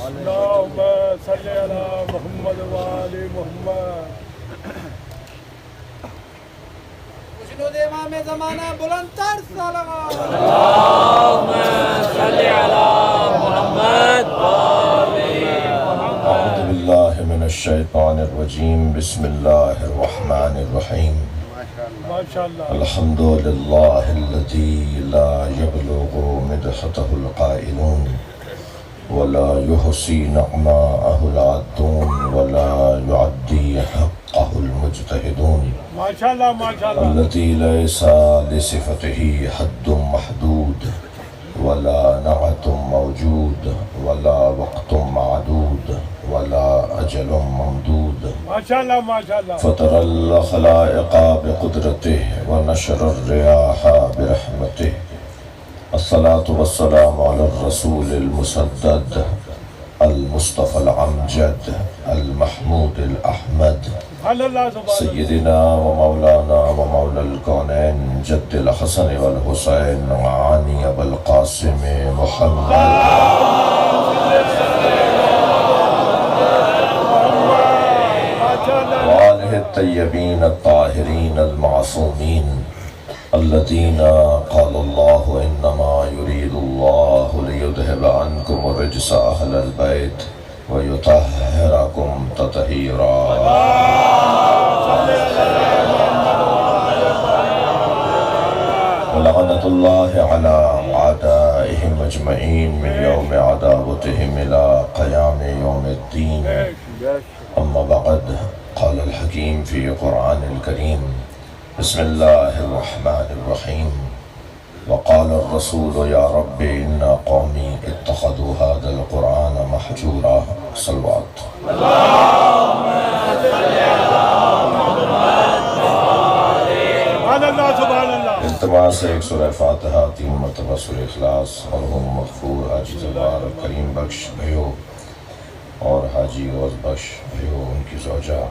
اللهم صل على محمد وآل محمد. خوشنود امام زمانہ بلند تر صلوات. اللهم صل على محمد وآل محمد. اعوذ باللہ من الشیطان الرجیم. بسم اللہ الرحمن الرحیم. ماشاءاللہ. الحمد للہ الذی لا یبلغ مدحتہ القائلون ولا يحصي نعماءه العادون ولا يعدي حقه المجتهدون. ماشاءاللہ ماشاءاللہ. الذي ليس لصفته حد محدود ولا نعت موجود ولا وقت معدود ولا أجل ممدود. ماشاءاللہ ماشاءاللہ. فطر الخلائق بقدرته ونشر الرياح برحمته. الصلاة والسلام على الرسول المسدد المصطفى العمجد المحمود الأحمد سيدنا ومولانا ومولى الكونين جد الحسن والحسين معاني أبا القاسم محمد وآله الطيبين الطاهرين المعصومين الذين قال الله إنما يريد الله ليذهب عنكم الرجس أهل البيت ويطهركم تطهيرا. ولعنة الله على أعدائهم أجمعين من يوم عداوتهم إلى قيام يوم الدين. أما بعد، قال الحكيم في قرآن الكريم: بسم الله الرحمن الرحيم. وقال الرسول يا رب إن قومي اتخذوا هذا القرآن محجورا. صلوات. اللهم صل على محمد. سبحان اللہ سبحان اللہ. التماس ہے ایک سورہ فاتحہ، 3 مرتبہ سورہ اخلاص. مرحوم مغفور حاجی زوار کریم بخش بھائیو اور حاجی روز بخش بھائیو، ان کی زوجہ،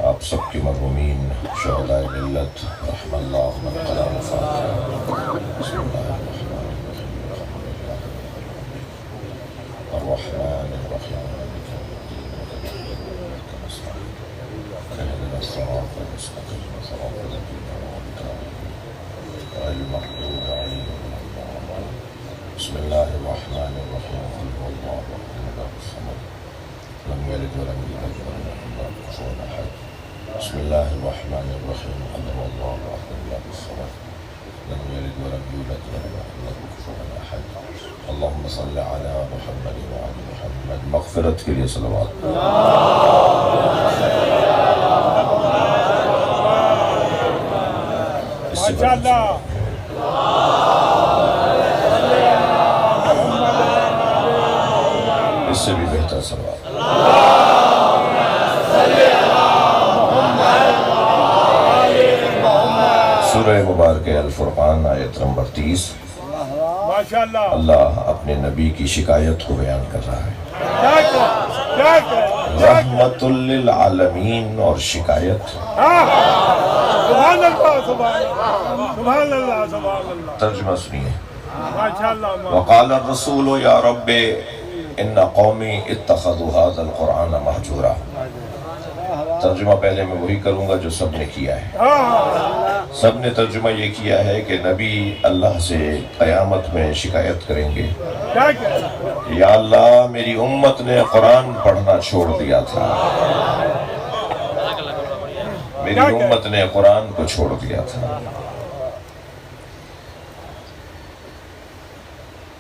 آپ سب کی مرحومین شہداء ملت، رحم اللہ من قرأ الفاتحہ. بسم اللہ الرحمن الرحیم. اهدنا الصراط المستقيم صراط الذين أنعمت عليهم غير المغضوب عليهم ولا الضالين. بسم الله الرحمن الرحيم. قل هو الله أحد الله الصمد لم يلد ولم يولد ولم يكن له كفوا أحد. بسم الله الرحمن الرحيم. قل هو الله أحد الله الصمد لم يلد ولم يولد ولم يكن له كفوا أحد. اللهم صل على محمد وعلى محمد. مغفرت کے لیے صلوات. ماشاءاللہ. اس سے بھی بہتر صلوات. سورہ مبارکہ الفرقان آیت نمبر 30. ماشاءاللہ. اللہ اپنے نبی کی شکایت کو بیان کر رہا ہے. کیا کہ رحمت للعالمین اور شکایت. سبحان اللہ سبحان اللہ سبحان اللہ سبحان اللہ. ترجمہ سنیے. ماشاءاللہ. وقال الرسول یا رب ان قومی اتخذوا هذا القرآن مہجورا. ترجمہ پہلے میں وہی کروں گا جو سب نے کیا ہے. سب نے ترجمہ یہ کیا ہے کہ نبی اللہ سے قیامت میں شکایت کریں گے، یا اللہ میری امت نے قرآن پڑھنا چھوڑ دیا تھا، میری امت نے قرآن کو چھوڑ دیا تھا.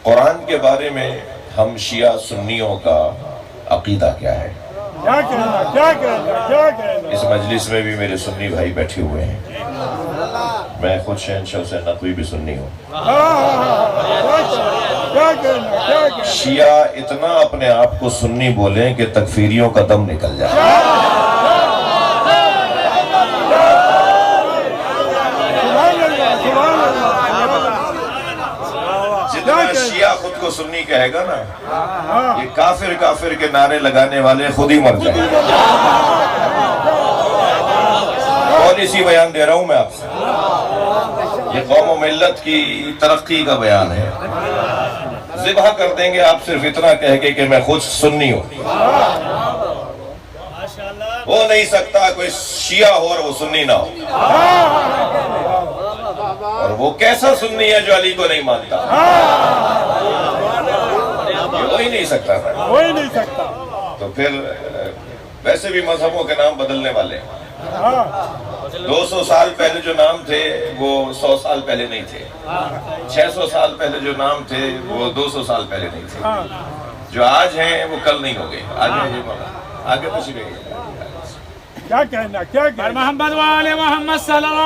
قرآن کے بارے میں ہم شیعہ سنیوں کا عقیدہ کیا ہے؟ اس مجلس میں بھی میرے سنی بھائی بیٹھے ہوئے ہیں. میں خود شہنشاہ حسین نقوی بھی سنی ہوں. شیعہ اتنا اپنے آپ کو سنی بولیں کہ تکفیریوں کا دم نکل جائے. خود کو سنی کہے گا نا، یہ کافر کافر کے نعرے لگانے والے خود ہی مر جائیں گے۔ پالیسی بیان دے رہا ہوں میں آپ سے، یہ قوم و ملت کی ترقی کا بیان ہے۔ ذبح کر دیں گے آپ صرف اتنا کہہ کے کہ میں خود سنی ہوں۔ ہو نہیں سکتا کوئی شیعہ ہو اور وہ سنی نہ ہو، اور وہ کیسا سنی ہے جو علی کو نہیں مانتا، یہ ہو ہی نہیں سکتا تھا۔ ہو ہی نہیں سکتا۔ تو پھر ویسے بھی مذہبوں کے نام بدلنے والے، 200 سال پہلے جو نام تھے وہ 100 سال پہلے نہیں تھے، 600 سال پہلے جو نام تھے وہ 200 سال پہلے نہیں تھے، جو آج ہیں وہ کل نہیں ہو گئے، آگے کچھ نہیں۔ کیا کہنا، کیا کہنا؟ محمد والے محمد صلی اللہ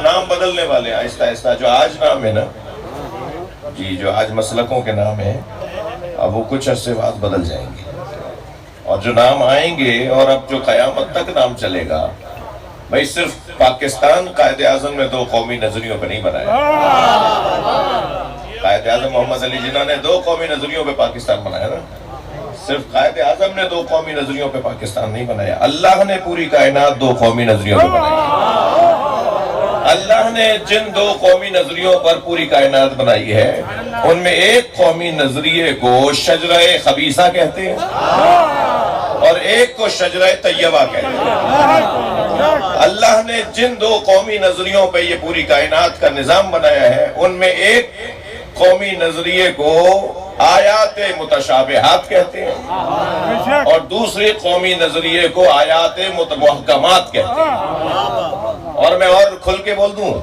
نام بدلنے والے آہستہ آہستہ، جو آج نام ہے نا جی، جو آج مسلکوں کے نام ہیں، اب وہ کچھ عرصے بعد بدل جائیں گے، اور جو نام آئیں گے اور اب جو قیامت تک نام چلے گا، بھائی صرف پاکستان قائد اعظم نے 2 قومی نظریوں پہ نہیں بنایا، قائد اعظم محمد علی جناح نے 2 قومی نظریوں پہ پاکستان بنایا نا، صرف قائد اعظم نے 2 قومی نظریوں پہ پاکستان نہیں بنایا، اللہ نے پوری کائنات 2 قومی نظریوں پہ بنائی۔ اللہ نے جن 2 قومی نظریوں پر پوری کائنات بنائی ہے، ان میں ایک قومی نظریے کو شجرہ خبیثہ کہتے ہیں اور ایک کو شجرہ طیبہ کہتے ہیں۔ اللہ نے جن 2 قومی نظریوں پہ یہ پوری کائنات کا نظام بنایا ہے، ان میں ایک قومی نظریے کو آیات متشابہات کہتے ہیں اور دوسری قومی نظریے کو آیات محکمات کہتے ہیں۔ اور میں اور کھل کے بول دوں،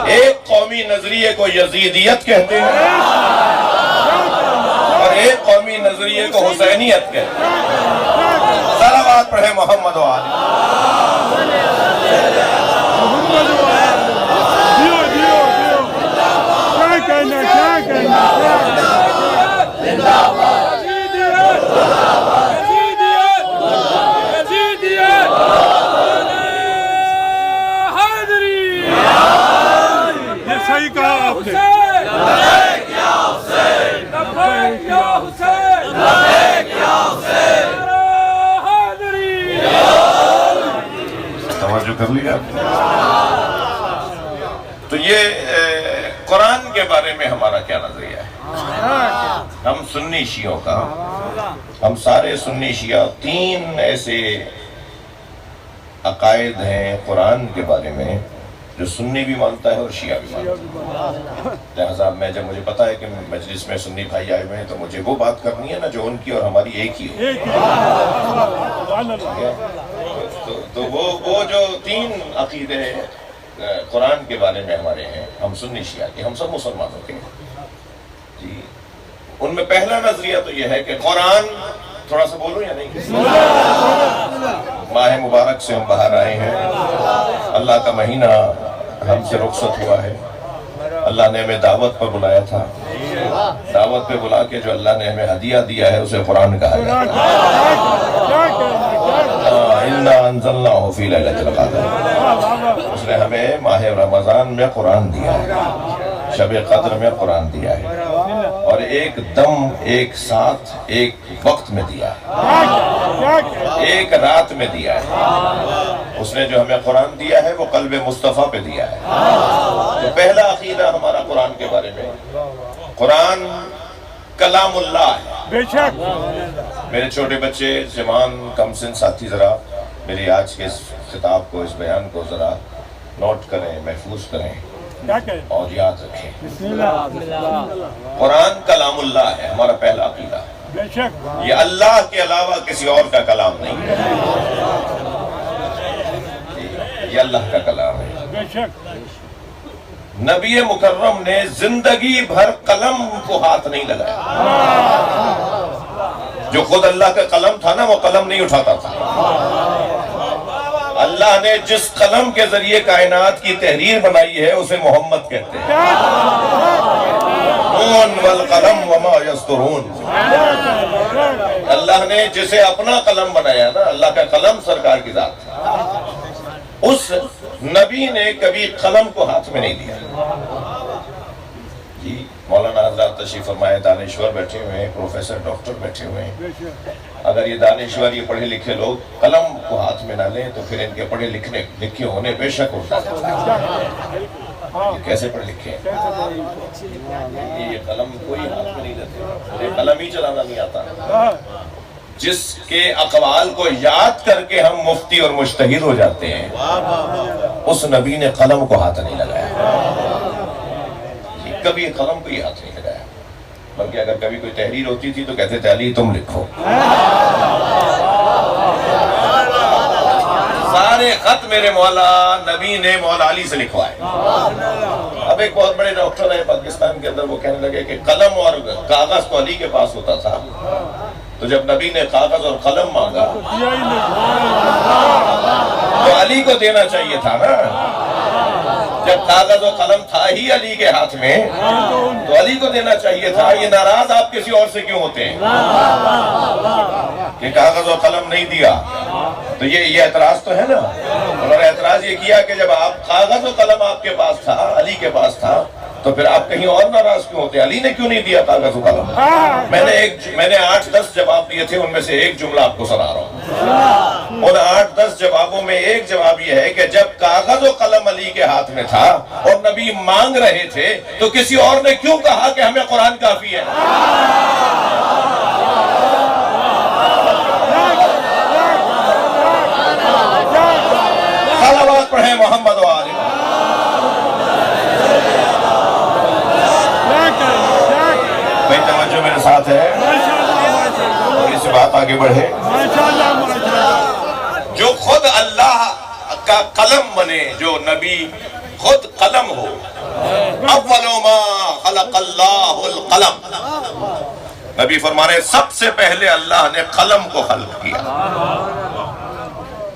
ایک قومی نظریے کو یزیدیت کہتے ہیں اور ایک قومی نظریے کو حسینیت کہتے ہیں۔ صلوات پڑھے محمد و آلہ۔ کیا کہنا؟ یہ صحیح کہا آپ نے۔ توجہ کر لیا آپ نے؟ تو یہ قرآن کے بارے میں ہمارا کیا نظریہ ہے؟ ہم سنی شیعوں کا، ہم سارے سنی شیعہ 3 ایسے عقائد ہیں قرآن کے بارے میں جو سنی بھی مانتا ہے اور شیعہ بھی مانتا ہے۔ لہذا جب مجھے پتا ہے کہ مجلس میں سنی بھائی آئے ہوئے ہیں تو مجھے وہ بات کرنی ہے نا جو ان کی اور ہماری ایک ہی ہو۔ تو وہ جو 3 عقیدے قرآن کے بارے میں ہمارے ہیں، ہم سنی شیعہ کے، ہم سب مسلمانوں کے جی، ان میں پہلا نظریہ تو یہ ہے کہ قرآن، تھوڑا سا بولوں یا نہیں؟ ماہ مبارک سے ہم باہر آئے ہیں، اللہ کا مہینہ ہم سے رخصت ہوا ہے، اللہ نے ہمیں دعوت پر بلایا تھا، دعوت پہ بلا کے جو اللہ نے ہمیں ہدیہ دیا ہے اسے قرآن کہا جاتا ہے۔ اِنَّا أَنزَلْنَاهُ فِي لَيْلَةِ الْقَدْرِ، اس نے ہمیں ماہ رمضان میں قرآن دیا ہے، شب قدر میں قرآن دیا ہے، اور ایک دم، ایک ساتھ، ایک وقت میں دیا ہے، ایک رات میں دیا ہے۔ اس نے جو ہمیں قرآن دیا ہے وہ قلب مصطفیٰ پہ دیا ہے۔ تو پہلا عقیدہ ہمارا قرآن کے بارے میں، قرآن کلام اللہ ہے۔ بے شک۔ میرے چھوٹے بچے، جوان، کم سن ساتھی، ذرا میری آج کے اس خطاب کو، اس بیان کو ذرا نوٹ کریں، محفوظ کریں اور یاد رکھیں۔ قرآن کلام اللہ ہے، ہمارا پہلا عقیدہ۔ یہ اللہ کے علاوہ کسی اور کا کلام نہیں ہے، یہ اللہ کا کلام ہے۔ نبی مکرم نے زندگی بھر قلم کو ہاتھ نہیں لگایا، جو خود اللہ کا قلم تھا نا وہ قلم نہیں اٹھاتا تھا۔ اللہ نے جس قلم کے ذریعے کائنات کی تحریر بنائی ہے اسے محمد کہتے ہیں۔ نون والقلم وما یسطرون، اللہ نے جسے اپنا قلم بنایا نا، اللہ کا قلم سرکار کی ذات ہے، اس نبی نے کبھی قلم کو ہاتھ میں نہیں دیا. جی مولانا حضرات تشریف فرمائے، دانشور بیٹھے ہوئے ہیں، پروفیسر ڈاکٹر بیٹھے ہوئے ہیں. اگر یہ دانشور، یہ پڑھے لکھے لوگ قلم کو ہاتھ میں نہ لیں تو پھر ان کے پڑھے لکھے ہونے بے شک ہوتا ہے. یہ کیسے پڑھے لکھے ہیں؟ یہ قلم کوئی ہاتھ میں نہیں لیتے، یہ قلم ہی چلانا نہیں آتا. جس کے اقوال کو یاد کر کے ہم مفتی اور مجتہد ہو جاتے ہیں، اس نبی نے قلم کو ہاتھ نہیں لگایا. کبھی قلم کو ہی ہاتھ نہیں لگایا، بلکہ اگر کبھی کوئی تحریر ہوتی تھی تو کہتے تھے علی تم لکھو. سارے خط میرے مولا نبی نے مولا علی سے لکھوائے. اب ایک بہت بڑے ڈاکٹر ہے پاکستان کے اندر، وہ کہنے لگے کہ قلم اور کاغذ تو علی کے پاس ہوتا تھا، تو جب نبی نے کاغذ اور قلم مانگا تو علی کو دینا چاہیے تھا نا. جب کاغذ و قلم تھا ہی علی کے ہاتھ میں تو علی کو دینا چاہیے تھا. یہ ناراض آپ کسی اور سے کیوں ہوتے ہیں کہ کاغذ و قلم نہیں دیا؟ تو یہ اعتراض تو ہے نا. اور اعتراض یہ کیا کہ جب آپ کاغذ و قلم آپ کے پاس تھا، علی کے پاس تھا، تو پھر آپ کہیں اور ناراض کیوں ہوتے؟ علی نے کیوں نہیں دیا کاغذ و قلم؟ میں نے 8-10 جواب دیے تھے، ان میں سے ایک جملہ آپ کو سنا رہا ہوں. ان 8-10 جوابوں میں ایک جواب یہ ہے کہ جب کاغذ و قلم علی کے ہاتھ میں تھا اور نبی مانگ رہے تھے تو کسی اور نے کیوں کہا کہ ہمیں قرآن کافی ہے؟ صلوات پڑھیں محمد و آل محمد. بھائی توجہ میرے ساتھ ہے، تھوڑی سی بات آگے بڑھے. جو خود اللہ کا قلم بنے، جو نبی خود قلم ہو. اول ما خلق اللہ القلم. نبی فرما رہے سب سے پہلے اللہ نے قلم کو خلق کیا.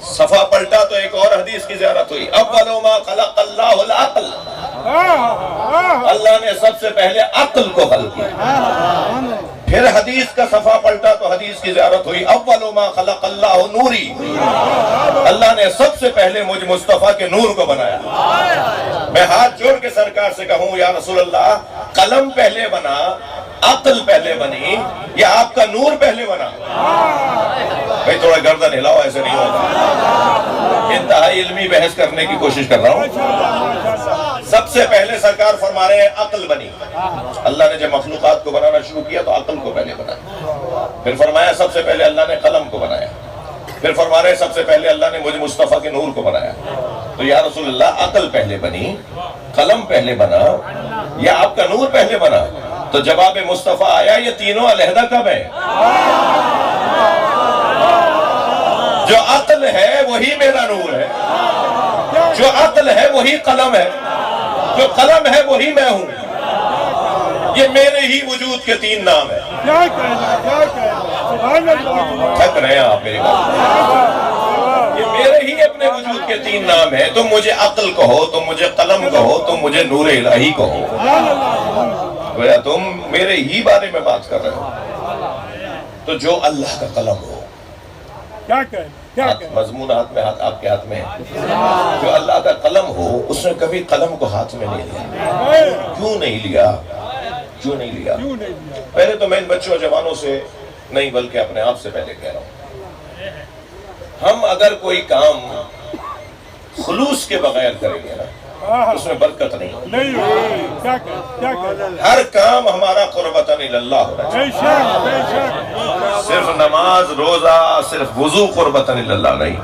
صفحہ پلٹا تو ایک اور حدیث کی زیارت ہوئی. اول ما خلق اللہ العقل. اللہ نے سب سے پہلے عقل کو خلق کیا. پھر حدیث کا صفحہ پلٹا تو حدیث کی زیارت ہوئی. اول ما خلق اللہ نوری. اللہ نے سب سے پہلے مجھ مصطفیٰ کے نور کو بنایا. میں ہاتھ جوڑ کے سرکار سے کہوں یا رسول اللہ، قلم پہلے بنا، عقل پہلے بنی، یا آپ کا نور پہلے بنا؟ بھئی تھوڑا گردن ہلاؤ، ایسے نہیں ہوگا. انتہائی علمی بحث کرنے کی کوشش کر رہا ہوں. سب سے پہلے سرکار فرما رہے ہیں عقل بنی. اللہ نے جب مخلوقات کو بنانا شروع کیا تو عقل کو پہلے بنایا. پھر فرمایا سب سے پہلے اللہ نے قلم کو بنایا. پھر فرما رہے سب سے پہلے اللہ نے مجھے مصطفیٰ کے نور کو بنایا. تو یا رسول اللہ، عقل پہلے بنی، قلم پہلے بنا، یا آپ کا نور پہلے بنا؟ تو جواب مصطفیٰ آیا یہ تینوں علیحدہ کب ہے؟ جو عقل ہے وہی میرا نور ہے، جو عقل ہے وہی قلم ہے، جو قلم ہے وہی میں ہوں. یہ میرے ہی وجود کے تین نام ہیں. تھک رہے ہیں آپ میری بات؟ یہ میرے ہی اپنے وجود کے تین نام ہیں. تم مجھے عقل کہو، تم مجھے قلم کہو، تم مجھے نور الہی کہو. گویا تم میرے ہی بارے میں بات کر رہے ہو. تو جو اللہ کا قلم ہو، مضمون ہاتھ میں، آپ کے ہاتھ میں ہے. جو اللہ کا قلم ہو، اس نے کبھی قلم کو ہاتھ میں نہیں لیا. کیوں نہیں لیا؟ کیوں نہیں لیا؟ پہلے تو میں ان بچوں اور جوانوں سے نہیں بلکہ اپنے آپ سے پہلے کہہ رہا ہوں، ہم اگر کوئی کام خلوص کے بغیر کریں گے نا، اس میں برکت نہیں. ہر کام ہمارا قربتاً اللہ ہونا چاہیے. صرف نماز، روزہ، صرف وضو قربتاً اللہ نہیں،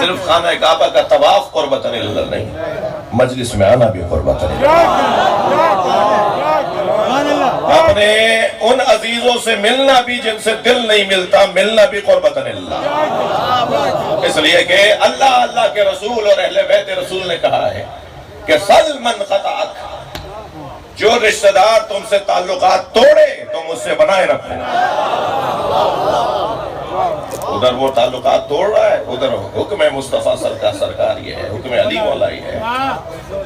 صرف خانہ کعبہ کا طواف قربتاً اللہ نہیں، مجلس میں آنا بھی قربتاً اللہ. اپنے ان عزیزوں سے ملنا بھی جن سے دل نہیں ملتا، ملنا بھی قربتاً اللہ. اس لیے کہ اللہ کے رسول اور اہل بیت رسول نے کہا ہے کہ صل من قطعک، جو رشتہ دار تم سے تعلقات توڑے تم اس سے بنائے رکھو. ادھر وہ تعلقات توڑ رہا ہے، ادھر حکم مصطفیٰ سرکار یہ ہے، حکم علی مولا یہ ہے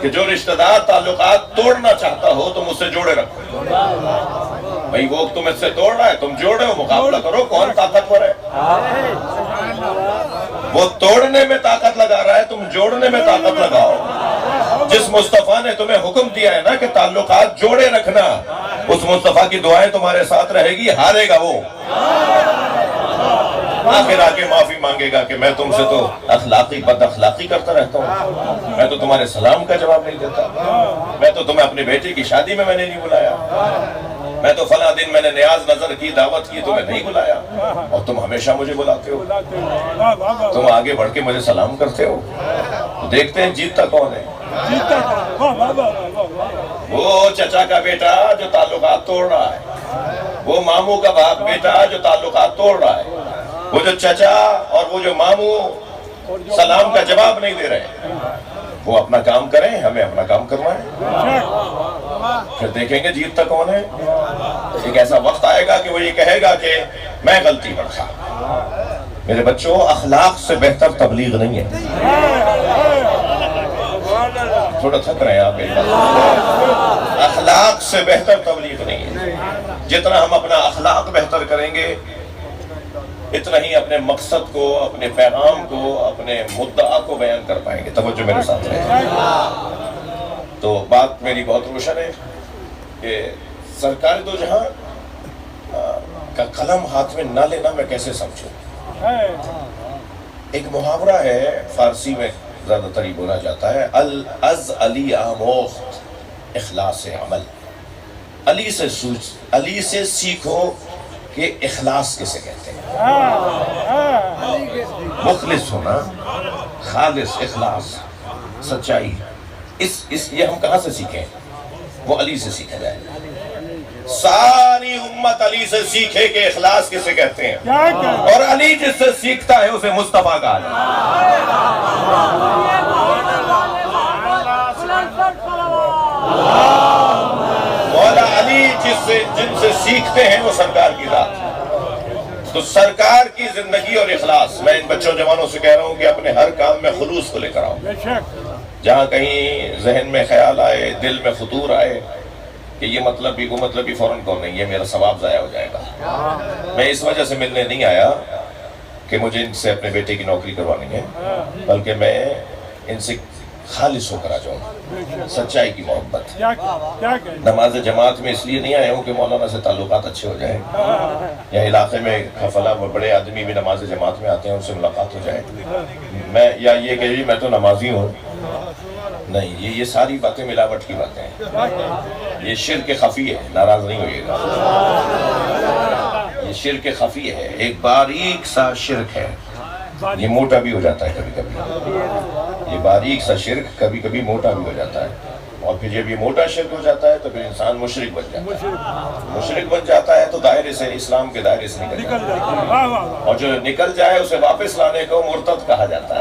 کہ جو رشتہ دار تعلقات توڑنا چاہتا ہو تم اس سے جوڑے رکھو. بھئی وہ تم اس سے توڑ رہا ہے، تم جوڑے ہو، مقابلہ کرو کون طاقتور ہے. وہ توڑنے میں طاقت لگا رہا ہے، تم جوڑنے میں طاقت لگاؤ۔ جس مصطفیٰ نے تمہیں حکم دیا ہے نا کہ تعلقات جوڑے رکھنا، اس مصطفیٰ کی دعائیں تمہارے ساتھ رہے گی، ہارے گا وہ۔ آخر آ کے معافی مانگے گا کہ میں تم سے تو اخلاقی بد اخلاقی کرتا رہتا ہوں، میں تو تمہارے سلام کا جواب نہیں دیتا، میں تو تمہیں اپنی بیٹی کی شادی میں نے نہیں بلایا، میں تو فلاں دن میں نے نیاز نظر کی، دعوت کی، تمہیں نہیں بلایا، اور تم ہمیشہ مجھے بلاتے ہو، تم آگے بڑھ کے مجھے سلام کرتے ہو۔ دیکھتے ہیں جیتتا کون ہے؟ وہ چچا کا بیٹا جو تعلقات توڑ رہا ہے، وہ ماموں کا باپ بیٹا جو تعلقات توڑ رہا ہے، وہ جو چچا اور وہ جو ماموں سلام کا جواب نہیں دے رہے، وہ اپنا کام کریں، ہمیں اپنا کام کرنا ہے، پھر دیکھیں گے جیتتا کون ہے۔ ایک ایسا وقت آئے گا کہ وہ یہ کہے گا کہ میں غلطی پر تھا۔ میرے بچوں، اخلاق سے بہتر تبلیغ نہیں ہے۔ تھوڑا تھک رہے ہیں آپ، اخلاق سے بہتر تبلیغ نہیں ہے۔ جتنا ہم اپنا اخلاق بہتر کریں گے، اتنا ہی اپنے مقصد کو، اپنے پیغام کو، اپنے مدعا کو بیان کر پائیں گے۔ توجہ میرے ساتھ رہے۔ تو بات میری بہت روشن ہے کہ سرکار دو جہاں کا قلم ہاتھ میں نہ لینا میں کیسے سمجھوں۔ ایک محاورہ ہے فارسی میں زیادہ تر ہی بولا جاتا ہے، از علی آموخت اخلاص عمل۔ علی سے سیکھو کہ اخلاص کسے کہتے ہیں۔ مخلص ہونا، خالص اخلاص، سچائی، یہ ہم کہاں سے سیکھیں؟ وہ علی سے سیکھا جائے۔ ساری امت علی سے سیکھے کہ اخلاص کسے کہتے ہیں، اور علی جس سے سیکھتا ہے اسے مصطفیٰ کہا جاتا ہے۔ مولا علی جن سے سیکھتے ہیں وہ سرکار کی ذات ہے۔ تو سرکار کی زندگی اور اخلاص، میں ان بچوں جوانوں سے کہہ رہا ہوں کہ اپنے ہر کام میں خلوص کو لے کر آؤ۔ جہاں کہیں ذہن میں خیال آئے، دل میں خطور آئے کہ یہ مطلبی کو مطلبی، فوراً کہو نہیں، یہ میرا ثواب ضائع ہو جائے گا۔ میں اس وجہ سے ملنے نہیں آیا کہ مجھے ان سے اپنے بیٹے کی نوکری کروانی ہے، بلکہ میں ان سے خالص ہو کر آ جاؤں، سچائی کی محبت۔ نماز جماعت میں اس لیے نہیں آیا ہوں کہ مولانا سے تعلقات اچھے ہو جائیں، یا علاقے میں فلاں بڑے آدمی بھی نماز جماعت میں آتے ہیں، ان سے ملاقات ہو جائے، میں یا یہ کہ میں تو نمازی ہوں، نہیں، یہ ساری باتیں ملاوٹ کی باتیں ہیں۔ یہ شرک خفی ہے، ناراض نہیں ہوئیے گا، یہ شرک خفی ہے، ایک باریک سا شرک ہے، یہ موٹا بھی ہو جاتا ہے کبھی کبھی، یہ باریک سا شرک کبھی کبھی موٹا بھی ہو جاتا ہے، اور پھر جب یہ موٹا شرک ہو جاتا ہے تو پھر انسان مشرک بن جاتا ہے۔ مشرک بن جاتا ہے تو دائرے سے، اسلام کے دائرے سے نکل جاتا ہے، اور جو نکل جائے اسے واپس لانے کو مرتد کہا جاتا ہے۔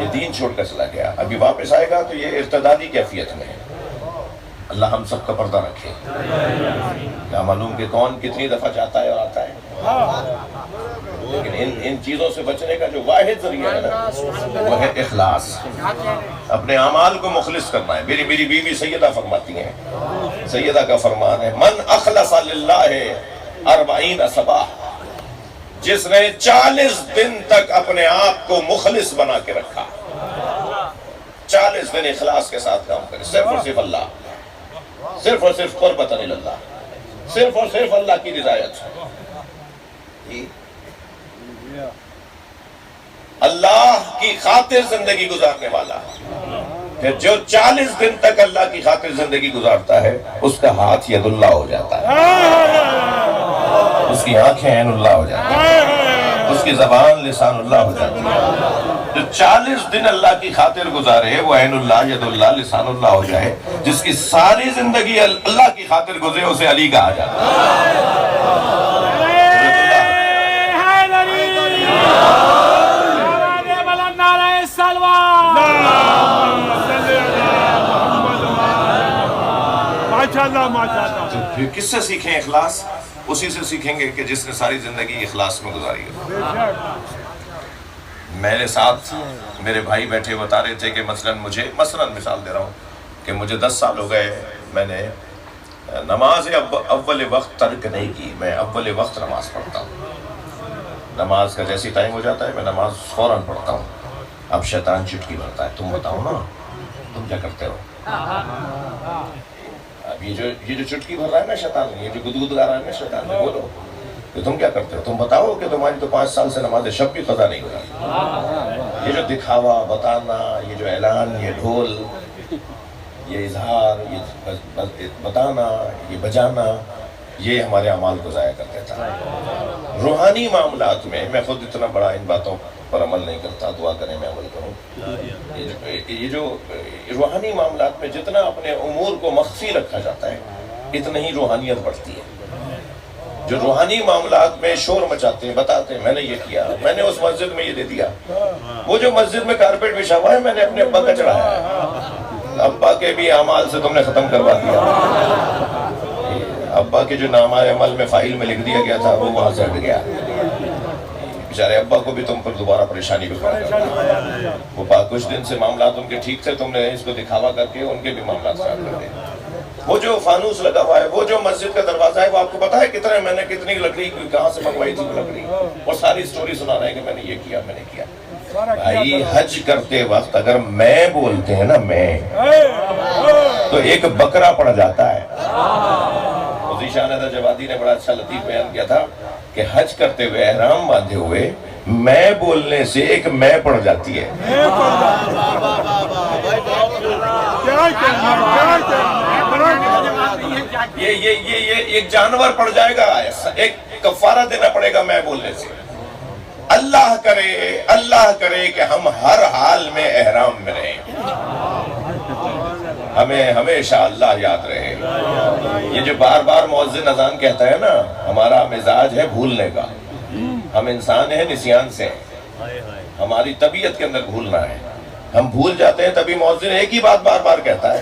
یہ دین چھوڑ کر چلا گیا، ابھی واپس آئے گا تو یہ ارتدادی کیفیت میں ہے۔ اللہ ہم سب کا پردہ رکھے۔ کیا معلوم کہ کون کتنی دفعہ جاتا ہے اور آتا ہے، لیکن ان چیزوں سے بچنے کا جو واحد ذریعہ ہے نا، وہ ہے اخلاص، اپنے اعمال کو مخلص کرنا ہے۔ میری بیوی سیدہ فرماتی ہیں، سیدہ کا فرمان ہے، من اخلص للہ 40 صباح، جس نے 40 دن تک اپنے آپ کو مخلص بنا کے رکھا، 40 دن اخلاص کے ساتھ کام کرے، صرف اور صرف اللہ، صرف اور صرف قربۃ اللہ، صرف اور صرف اللہ کی رضایت، اللہ کی خاطر زندگی گزارنے والا، کہ جو 40 دن تک اللہ کی خاطر زندگی گزارتا ہے اس کا ہاتھ ید اللہ ہو جاتا ہے، اس کی آنکھیں عین اللہ ہو جاتی ہیں، اس کی زبان لسان اللہ ہو جاتی ہے۔ جو 40 دن اللہ کی خاطر گزارے وہ عین اللہ، ید اللہ، لسان اللہ ہو جائے، جس کی ساری زندگی اللہ کی خاطر گزرے اسے علی کہا جاتا ہے۔ تو پھر کس سے سیکھیں اخلاص؟ اسی سے سیکھیں گے کہ جس نے ساری زندگی اخلاص میں گزاری ہے۔ میرے ساتھ میرے بھائی بیٹھے بتا رہے تھے کہ مثلا مثال دے رہا ہوں کہ مجھے 10 سال ہو گئے، میں نے نماز اول وقت ترک نہیں کی، میں اول وقت نماز پڑھتا ہوں۔ نماز کا جیسی ٹائم ہو جاتا ہے میں نماز فوراً پڑھتا ہوں. اب شیطان چٹکی بھرتا ہے, تم بتاؤ نا تم کیا کرتے ہو. اب یہ جو چٹکی بھر رہا ہے نا شیطان, یہ جو گدگد گا رہا ہے نا شیطان, بولو کہ تم کیا کرتے ہو, تم بتاؤ کہ تمہاری تو 5 سال سے نماز شب بھی قضا نہیں ہوئی. یہ جو دکھاوا, بتانا, یہ جو اعلان, یہ ڈھول, یہ اظہار, یہ بتانا, یہ بجانا, یہ ہمارے اعمال کو ضائع کر دیتا ہے. روحانی معاملات میں میں خود اتنا بڑا ان باتوں پر عمل نہیں کرتا, دعا کریں میں عمل کروں. یہ جو روحانی معاملات میں جتنا اپنے امور کو مخفی رکھا جاتا ہے اتنا ہی روحانیت بڑھتی ہے. جو روحانی معاملات میں شور مچاتے ہیں, بتاتے ہیں میں نے یہ کیا, میں نے اس مسجد میں یہ دے دیا, وہ جو مسجد میں کارپیٹ بچھا ہوا ہے میں نے اپنے ابا کا چڑھایا ہے, ابا کے بھی اعمال سے تم نے ختم کروا دیا. ابا کے جو نامہ عمل میں فائل میں لکھ دیا گیا تھا وہ وہاں سے ہٹ گیا. بیچارے ابا کو بھی تم پر دوبارہ پریشانی بھی کر دیا. وہ کچھ دن سے معاملات ان کے ٹھیک تھے, تم نے اس کو دکھاوا کر کے ان کے بھی معاملات خراب کر دیے. وہ جو فانوس لگا ہوا ہے, وہ جو مسجد کا دروازہ ہے, وہ آپ کو پتا ہے کتنے میں نے کتنی لکڑی کہاں سے منگوائی تھی وہ لکڑی, اور ساری سٹوری سنا رہے ہیں کہ میں نے یہ کیا, میں نے کیا. بھائی حج کرتے وقت اگر میں بولتے ہیں نا میں, تو ایک بکرا پڑ جاتا ہے. شان جوادی نے بڑا اچھا لطیف بیان کیا تھا کہ حج کرتے ہوئے احرام باندھے ہوئے میں بولنے سے ایک میں پڑ جاتی ہے. یہ ایک جانور پڑ جائے گا, ایک کفارہ دینا پڑے گا میں بولنے سے. اللہ کرے کہ ہم ہر حال میں احرام میں رہیں, ہمیں ہمیشہ اللہ یاد رہے. یہ جو بار بار مؤذن اذان کہتا ہے نا, ہمارا مزاج ہے بھولنے کا. ہم انسان ہیں نسیان سے, ہماری طبیعت کے اندر بھولنا ہے, ہم بھول جاتے ہیں. تبھی مؤذن ایک ہی بات بار بار کہتا ہے.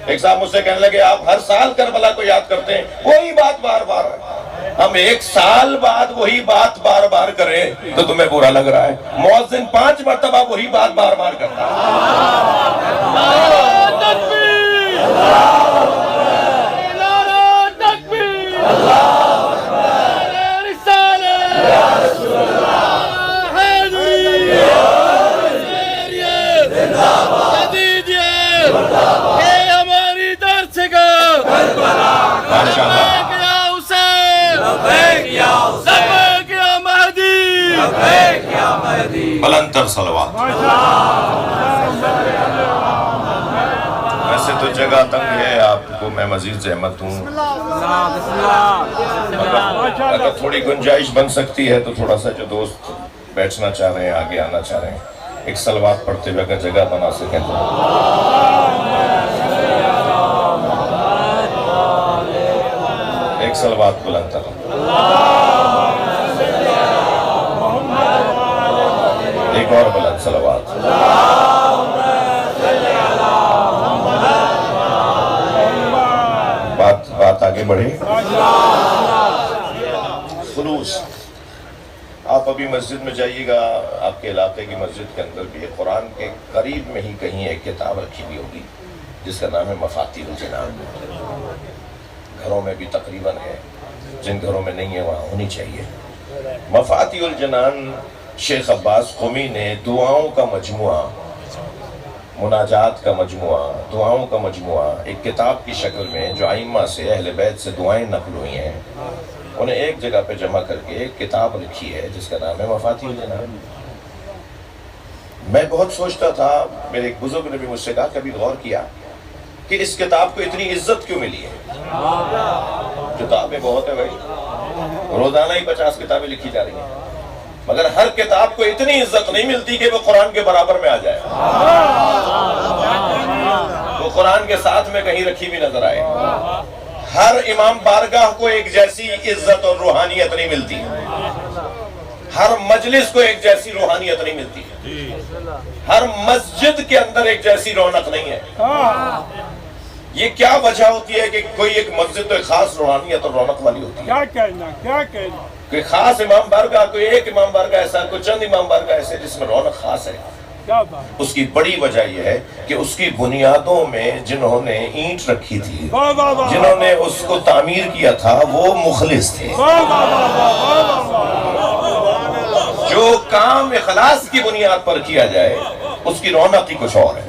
ایک صاحب مجھ سے کہنے لگے آپ ہر سال کربلا کو یاد کرتے ہیں, وہی بات بار بار. ہم 1 سال بعد وہی بات بار بار کریں تو تمہیں برا لگ رہا ہے. مؤذن 5 مرتبہ وہی بات بار بار کرتا ہے. بلندر صلوات. ویسے تو جگہ تنگ ہے, آپ کو میں مزید زحمت دوں. اگر تھوڑی گنجائش بن سکتی ہے تو تھوڑا سا جو دوست بیٹھنا چاہ رہے ہیں, آگے آنا چاہ رہے ہیں, ایک صلوات پڑھتے ہوئے اگر جگہ بنا سکیں تو. ایک صلوات بلند تر. ایک اور بلند صلوات. بات آگے بڑھے. خلوص. آپ ابھی مسجد میں جائیے گا, آپ کے علاقے کی مسجد کے اندر بھی قرآن کے قریب میں ہی کہیں ایک کتاب رکھی ہوئی ہوگی جس کا نام ہے مفاتیح الجنان. گھروں میں بھی تقریباً ہے, جن گھروں میں نہیں ہے وہاں ہونی چاہیے. مفاتیح الجنان شیخ عباس قمی نے دعاؤں کا مجموعہ, مناجات کا مجموعہ, دعاؤں کا مجموعہ ایک کتاب کی شکل میں جو ائمہ سے اہل بیت سے دعائیں نقل ہوئی ہیں انہیں ایک جگہ پہ جمع کر کے ایک کتاب لکھی ہے جس کا نام ہے مفاتیح الجنان. میں بہت سوچتا تھا, میرے ایک بزرگ نے بھی مجھ سے کہا, کبھی غور کیا کہ اس کتاب کو اتنی عزت کیوں ملی ہے؟ کتابیں بہت ہیں بھائی, روزانہ ہی 50 کتابیں لکھی جا رہی ہیں, مگر ہر کتاب کو اتنی عزت نہیں ملتی کہ وہ قرآن کے برابر میں آ جائے, وہ قرآن کے ساتھ میں کہیں رکھی بھی نظر آئے. ہر امام بارگاہ کو ایک جیسی عزت اور روحانیت نہیں ملتی, ہر مجلس کو ایک جیسی روحانیت نہیں ملتی, ہر مسجد کے اندر ایک جیسی رونق نہیں ہے. یہ کیا وجہ ہوتی ہے کہ کوئی ایک مسجد تو ایک خاص روحانیت اور رونق والی ہوتی ہے, کیا کہنا کوئی خاص امام بارگاہ, کوئی ایک امام بارگاہ ایسا, کوئی چند امام بارگاہ ایسے جس میں رونق خاص ہے. اس کی بڑی وجہ یہ ہے کہ اس کی بنیادوں میں جنہوں نے اینٹ رکھی تھی, جنہوں نے اس کو تعمیر کیا تھا, وہ مخلص تھے. جو کام اخلاص کی بنیاد پر کیا جائے اس کی رونق ہی کچھ اور ہے،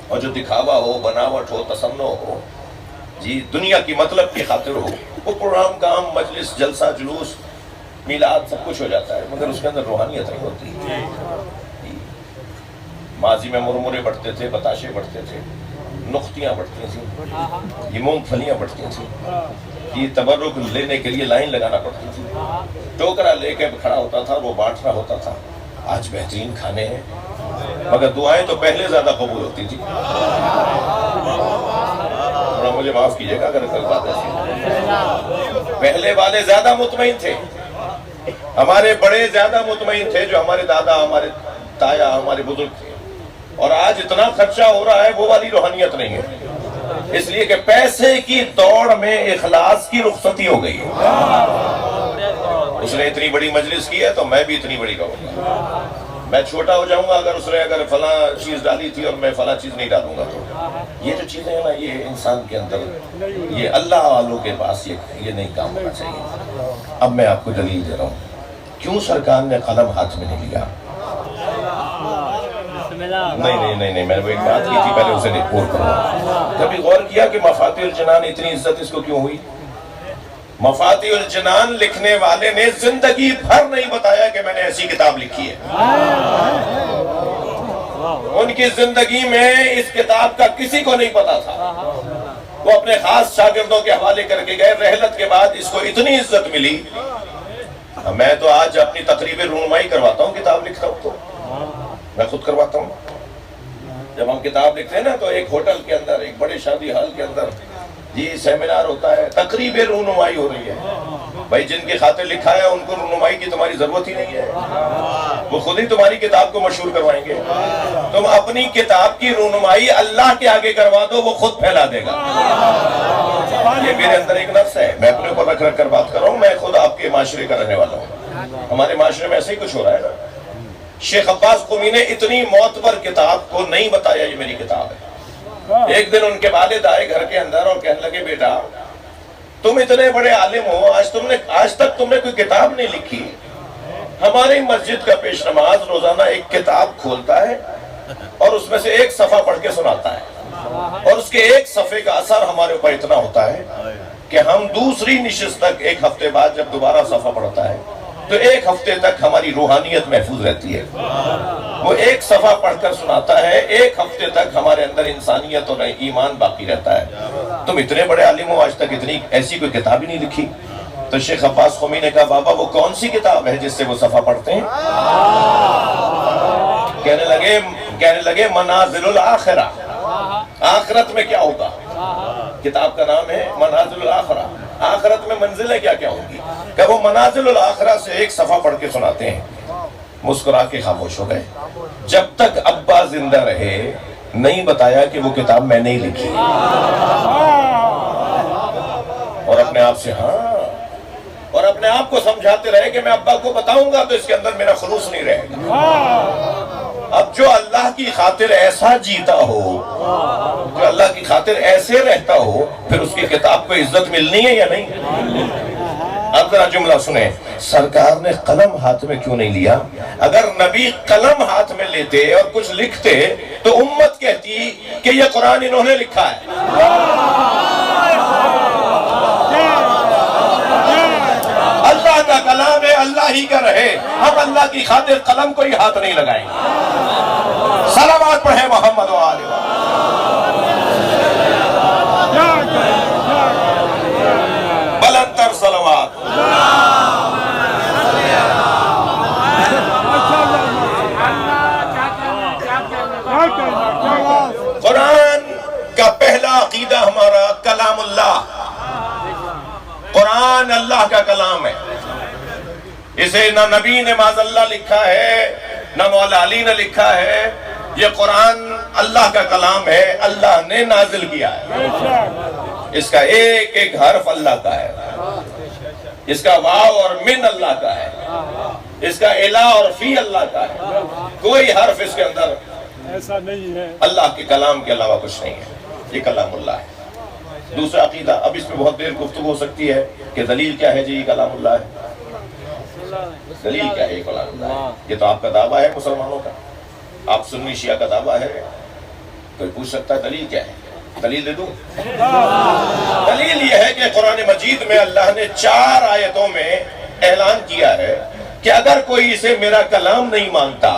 اور جو دکھاوا ہو، بناوٹ ہو، تصنع ہو، جی دنیا کی مطلب کی خاطر ہو، وہ پروگرام، کام، مجلس، جلسہ، جلوس، میلاد سب کچھ ہو جاتا ہے، مگر اس کے اندر روحانیت نہیں ہوتی۔ ماضی میں مرمرے بڑھتے تھے، بتاشے بڑھتے تھے، نختیاں بڑھتی تھیں، یہ مونگ پھلیاں بڑھتی تھیں، یہ تبرک لینے کے لیے لائن لگانا پڑتی تھی، ٹوکرا لے کے کھڑا ہوتا تھا، وہ بانٹ رہا ہوتا تھا۔ آج بہترین کھانے ہیں، مگر دعائیں تو پہلے زیادہ قبول ہوتی تھی۔ تھوڑا مجھے معاف کیجئے گا اگر کوئی بات ایسی، پہلے والے زیادہ مطمئن تھے، ہمارے بڑے زیادہ مطمئن تھے، جو ہمارے دادا، ہمارے تایا، ہمارے بزرگ تھے، اور آج اتنا خرچہ ہو رہا ہے، وہ والی روحانیت نہیں ہے، اس لیے کہ پیسے کی دوڑ میں اخلاص کی رخصتی ہو گئی ہے۔ اس نے اتنی بڑی مجلس کی ہے تو میں بھی اتنی بڑی کروں گا، میں چھوٹا ہو جاؤں گا اگر اس نے فلاں چیز ڈالی تھی اور میں فلاں چیز نہیں ڈالوں گا۔ تو یہ جو چیزیں ہیں نا، یہ انسان کے اندر، یہ اللہ والوں کے پاس یہ نہیں کام ہونا چاہیے۔ اب میں آپ کو دلیل دے رہا ہوں کیوں سرکار نے قلم ہاتھ میں نہیں لیا۔ نہیں میں نے وہ ایک بات کی تھی، پہلے اسے رپورٹ کروں۔ کبھی غور کیا کہ مفاتیح الجنان اتنی عزت اس کو کیوں ہوئی؟ مفاتیح الجنان لکھنے والے نے زندگی بھر نہیں بتایا کہ میں نے ایسی کتاب لکھی ہے۔ ان کی زندگی میں اس کتاب کا کسی کو نہیں پتا تھا، وہ اپنے خاص شاگردوں کے حوالے کر کے گئے، رحلت کے بعد اس کو اتنی عزت ملی۔ میں تو آج اپنی تقریب رونمائی کرواتا ہوں، کتاب لکھتا ہوں تو میں خود کرواتا ہوں۔ جب ہم کتاب لکھتے ہیں نا تو ایک ہوٹل کے اندر، ایک بڑے شادی ہال کے اندر جی سیمینار ہوتا ہے، تقریب رونمائی ہو رہی ہے۔ بھائی جن کی خاطر لکھا ہے ان کو رونمائی کی تمہاری ضرورت ہی نہیں ہے، وہ خود ہی تمہاری کتاب کو مشہور کروائیں گے۔ تم اپنی کتاب کی رونمائی اللہ کے آگے کروا دو، وہ خود پھیلا دے گا۔ یہ میرے اندر ایک نفس ہے، میں اپنے اوپر رکھ کر بات کر رہا ہوں، میں خود آپ کے معاشرے کا رہنے والا ہوں۔ ہمارے معاشرے میں ایسے ہی کچھ ہو رہا ہے نا۔ شیخ عباس قمی نے اتنی معتبر کتاب کو نہیں بتایا یہ میری کتاب ہے۔ ایک دن ان کے والد آئے گھر کے اندر اور کہنے لگے، بیٹا تم اتنے بڑے عالم ہو، آج تک تم نے کوئی کتاب نہیں لکھی۔ ہماری مسجد کا پیش نماز روزانہ ایک کتاب کھولتا ہے اور اس میں سے ایک صفحہ پڑھ کے سناتا ہے، اور اس کے ایک صفحے کا اثر ہمارے اوپر اتنا ہوتا ہے کہ ہم دوسری نشست تک ایک ہفتے بعد جب دوبارہ صفحہ پڑھتا ہے تو ایک ہفتے تک ہماری روحانیت محفوظ رہتی ہے۔ وہ ایک صفحہ پڑھ کر سناتا ہے، ایک ہفتے تک ہمارے اندر انسانیت اور ایمان باقی رہتا ہے۔ تم اتنے بڑے عالم ہو، آج تک اتنی ایسی کوئی کتاب ہی نہیں لکھی۔ تو شیخ عباس قمی نے کہا، بابا وہ کون سی کتاب ہے جس سے وہ صفحہ پڑھتے ہیں؟ کہنے لگے منازل الآخرہ، آخرت میں کیا ہوگا۔ کتاب کا نام ہے منازل الآخرہ، آخرت میں منزلیں کیا کیا ہوں گی۔ کہ وہ منازل الآخرہ سے ایک صفحہ پڑھ کے سناتے ہیں۔ مسکرا کے خاموش ہو گئے۔ جب تک ابا زندہ رہے نہیں بتایا کہ وہ کتاب میں نہیں لکھی، اور اپنے آپ سے اور اپنے آپ کو سمجھاتے رہے کہ میں ابا کو بتاؤں گا تو اس کے اندر میرا خلوص نہیں رہے گا۔ اب جو اللہ کی خاطر ایسا جیتا ہو، جو اللہ کی خاطر ایسے رہتا ہو، پھر اس کی کتاب کو عزت ملنی ہے یا نہیں؟ اب ذرا جملہ سنیں، سرکار نے قلم ہاتھ میں کیوں نہیں لیا؟ اگر نبی قلم ہاتھ میں لیتے اور کچھ لکھتے تو امت کہتی کہ یہ قرآن انہوں نے لکھا ہے۔ اللہ کا کلام ہے، اللہ ہی کا رہے، ہم اللہ کی خاطر قلم کو ہی ہاتھ نہیں لگائیں گے۔ صلوات پڑھیں محمد و آلہ بلند تر صلوات۔ قرآن کا پہلا عقیدہ ہمارا کلام اللہ، قرآن اللہ کا کلام ہے۔ اسے نہ نبی نے معاذ اللہ لکھا ہے، نہ مولا علی نے لکھا ہے، یہ قرآن اللہ کا کلام ہے، اللہ نے نازل کیا ہے۔ اس کا ایک ایک حرف اللہ کا ہے، اس کا واو اور من اللہ کا ہے، اس کا الہ اور فی اللہ کا ہے، کوئی حرف اس کے اندر ایسا نہیں ہے، اللہ کے کلام کے علاوہ کچھ نہیں ہے، یہ کلام اللہ ہے۔ دوسرا عقیدہ، اب اس میں بہت دیر گفتگو ہو سکتی ہے کہ دلیل کیا ہے جی یہ کلام اللہ ہے۔ دلیل کیا ہے قرآن اللہ؟ یہ تو آپ کا دعویٰ ہے مسلمانوں کا، آپ سنی شیعہ کا دعویٰ ہے، کوئی پوچھ سکتا ہے دلیل کیا ہے؟ دلیل دے دوں؟ دلیل یہ ہے کہ قرآن مجید میں اللہ نے 4 آیتوں میں اعلان کیا ہے کہ اگر کوئی اسے میرا کلام نہیں مانتا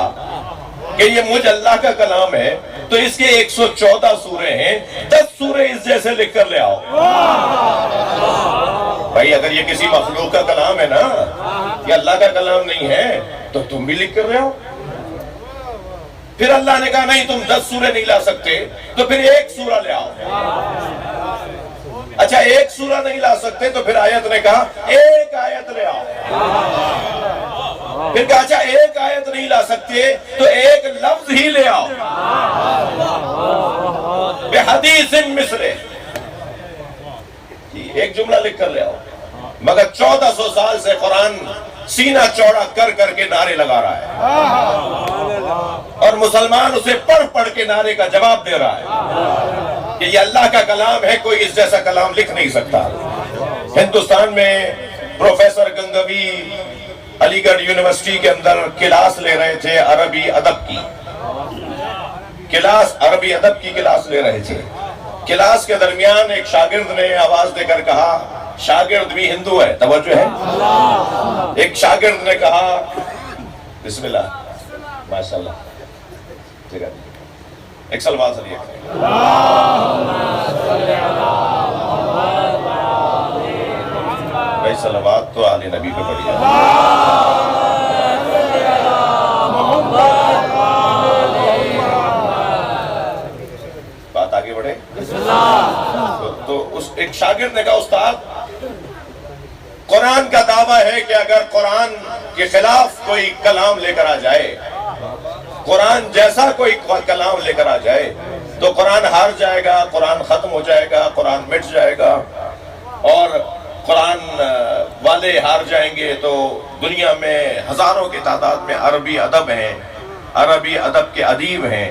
کہ یہ مجھ اللہ کا کلام ہے تو اس کے 114 سورے ہیں، 10 سورے اس جیسے لکھ کر لے آؤ۔ بھائی اگر یہ کسی مخلوق کا کلام ہے نا، یہ اللہ کا کلام نہیں ہے تو تم بھی لکھ کر لے آؤ۔ پھر اللہ نے کہا نہیں تم 10 سورے نہیں لا سکتے تو پھر 1 سورہ لے آؤ۔ اچھا 1 سورہ نہیں لا سکتے تو پھر آیت نے کہا 1 آیت لے آؤ۔ پھر کہا اچھا 1 آیت نہیں لا سکتے تو 1 لفظ ہی لے آؤ۔ بحدیث مثلہ، ایک جملہ لکھ کر لے آؤ۔ مگر 1400 سال سے قرآن سینہ چوڑا کر کر کے نعرے لگا رہا ہے اور مسلمان اسے پڑھ پڑھ کے نعرے کا جواب دے رہا ہے کہ یہ اللہ کا کلام ہے، کوئی اس جیسا کلام لکھ نہیں سکتا۔ ہندوستان میں پروفیسر گنگوی علی گڑھ یونیورسٹی کے اندر کلاس لے رہے تھے، عربی ادب کی کلاس لے رہے تھے۔ کلاس کے درمیان ایک شاگرد نے آواز دے کر کہا، شاگرد بھی ہندو ہے، توجہ ہے، ایک شاگرد نے کہا بسم اللہ ماشاءاللہ، ٹھیک ہے، ایک سلوات سے لیا بھائی، صلوات تو آل نبی پہ پڑھی ہے۔ بات آگے بڑھے تو اس ایک شاگرد نے کہا استاد قرآن کا دعویٰ ہے کہ اگر قرآن کے خلاف کوئی کلام لے کر آ جائے، قرآن جیسا کوئی کلام لے کر آ جائے تو قرآن ہار جائے گا، قرآن ختم ہو جائے گا، قرآن مٹ جائے گا، اور قرآن والے ہار جائیں گے تو دنیا میں ہزاروں کی تعداد میں عربی ادب ہیں، عربی ادب کے ادیب ہیں،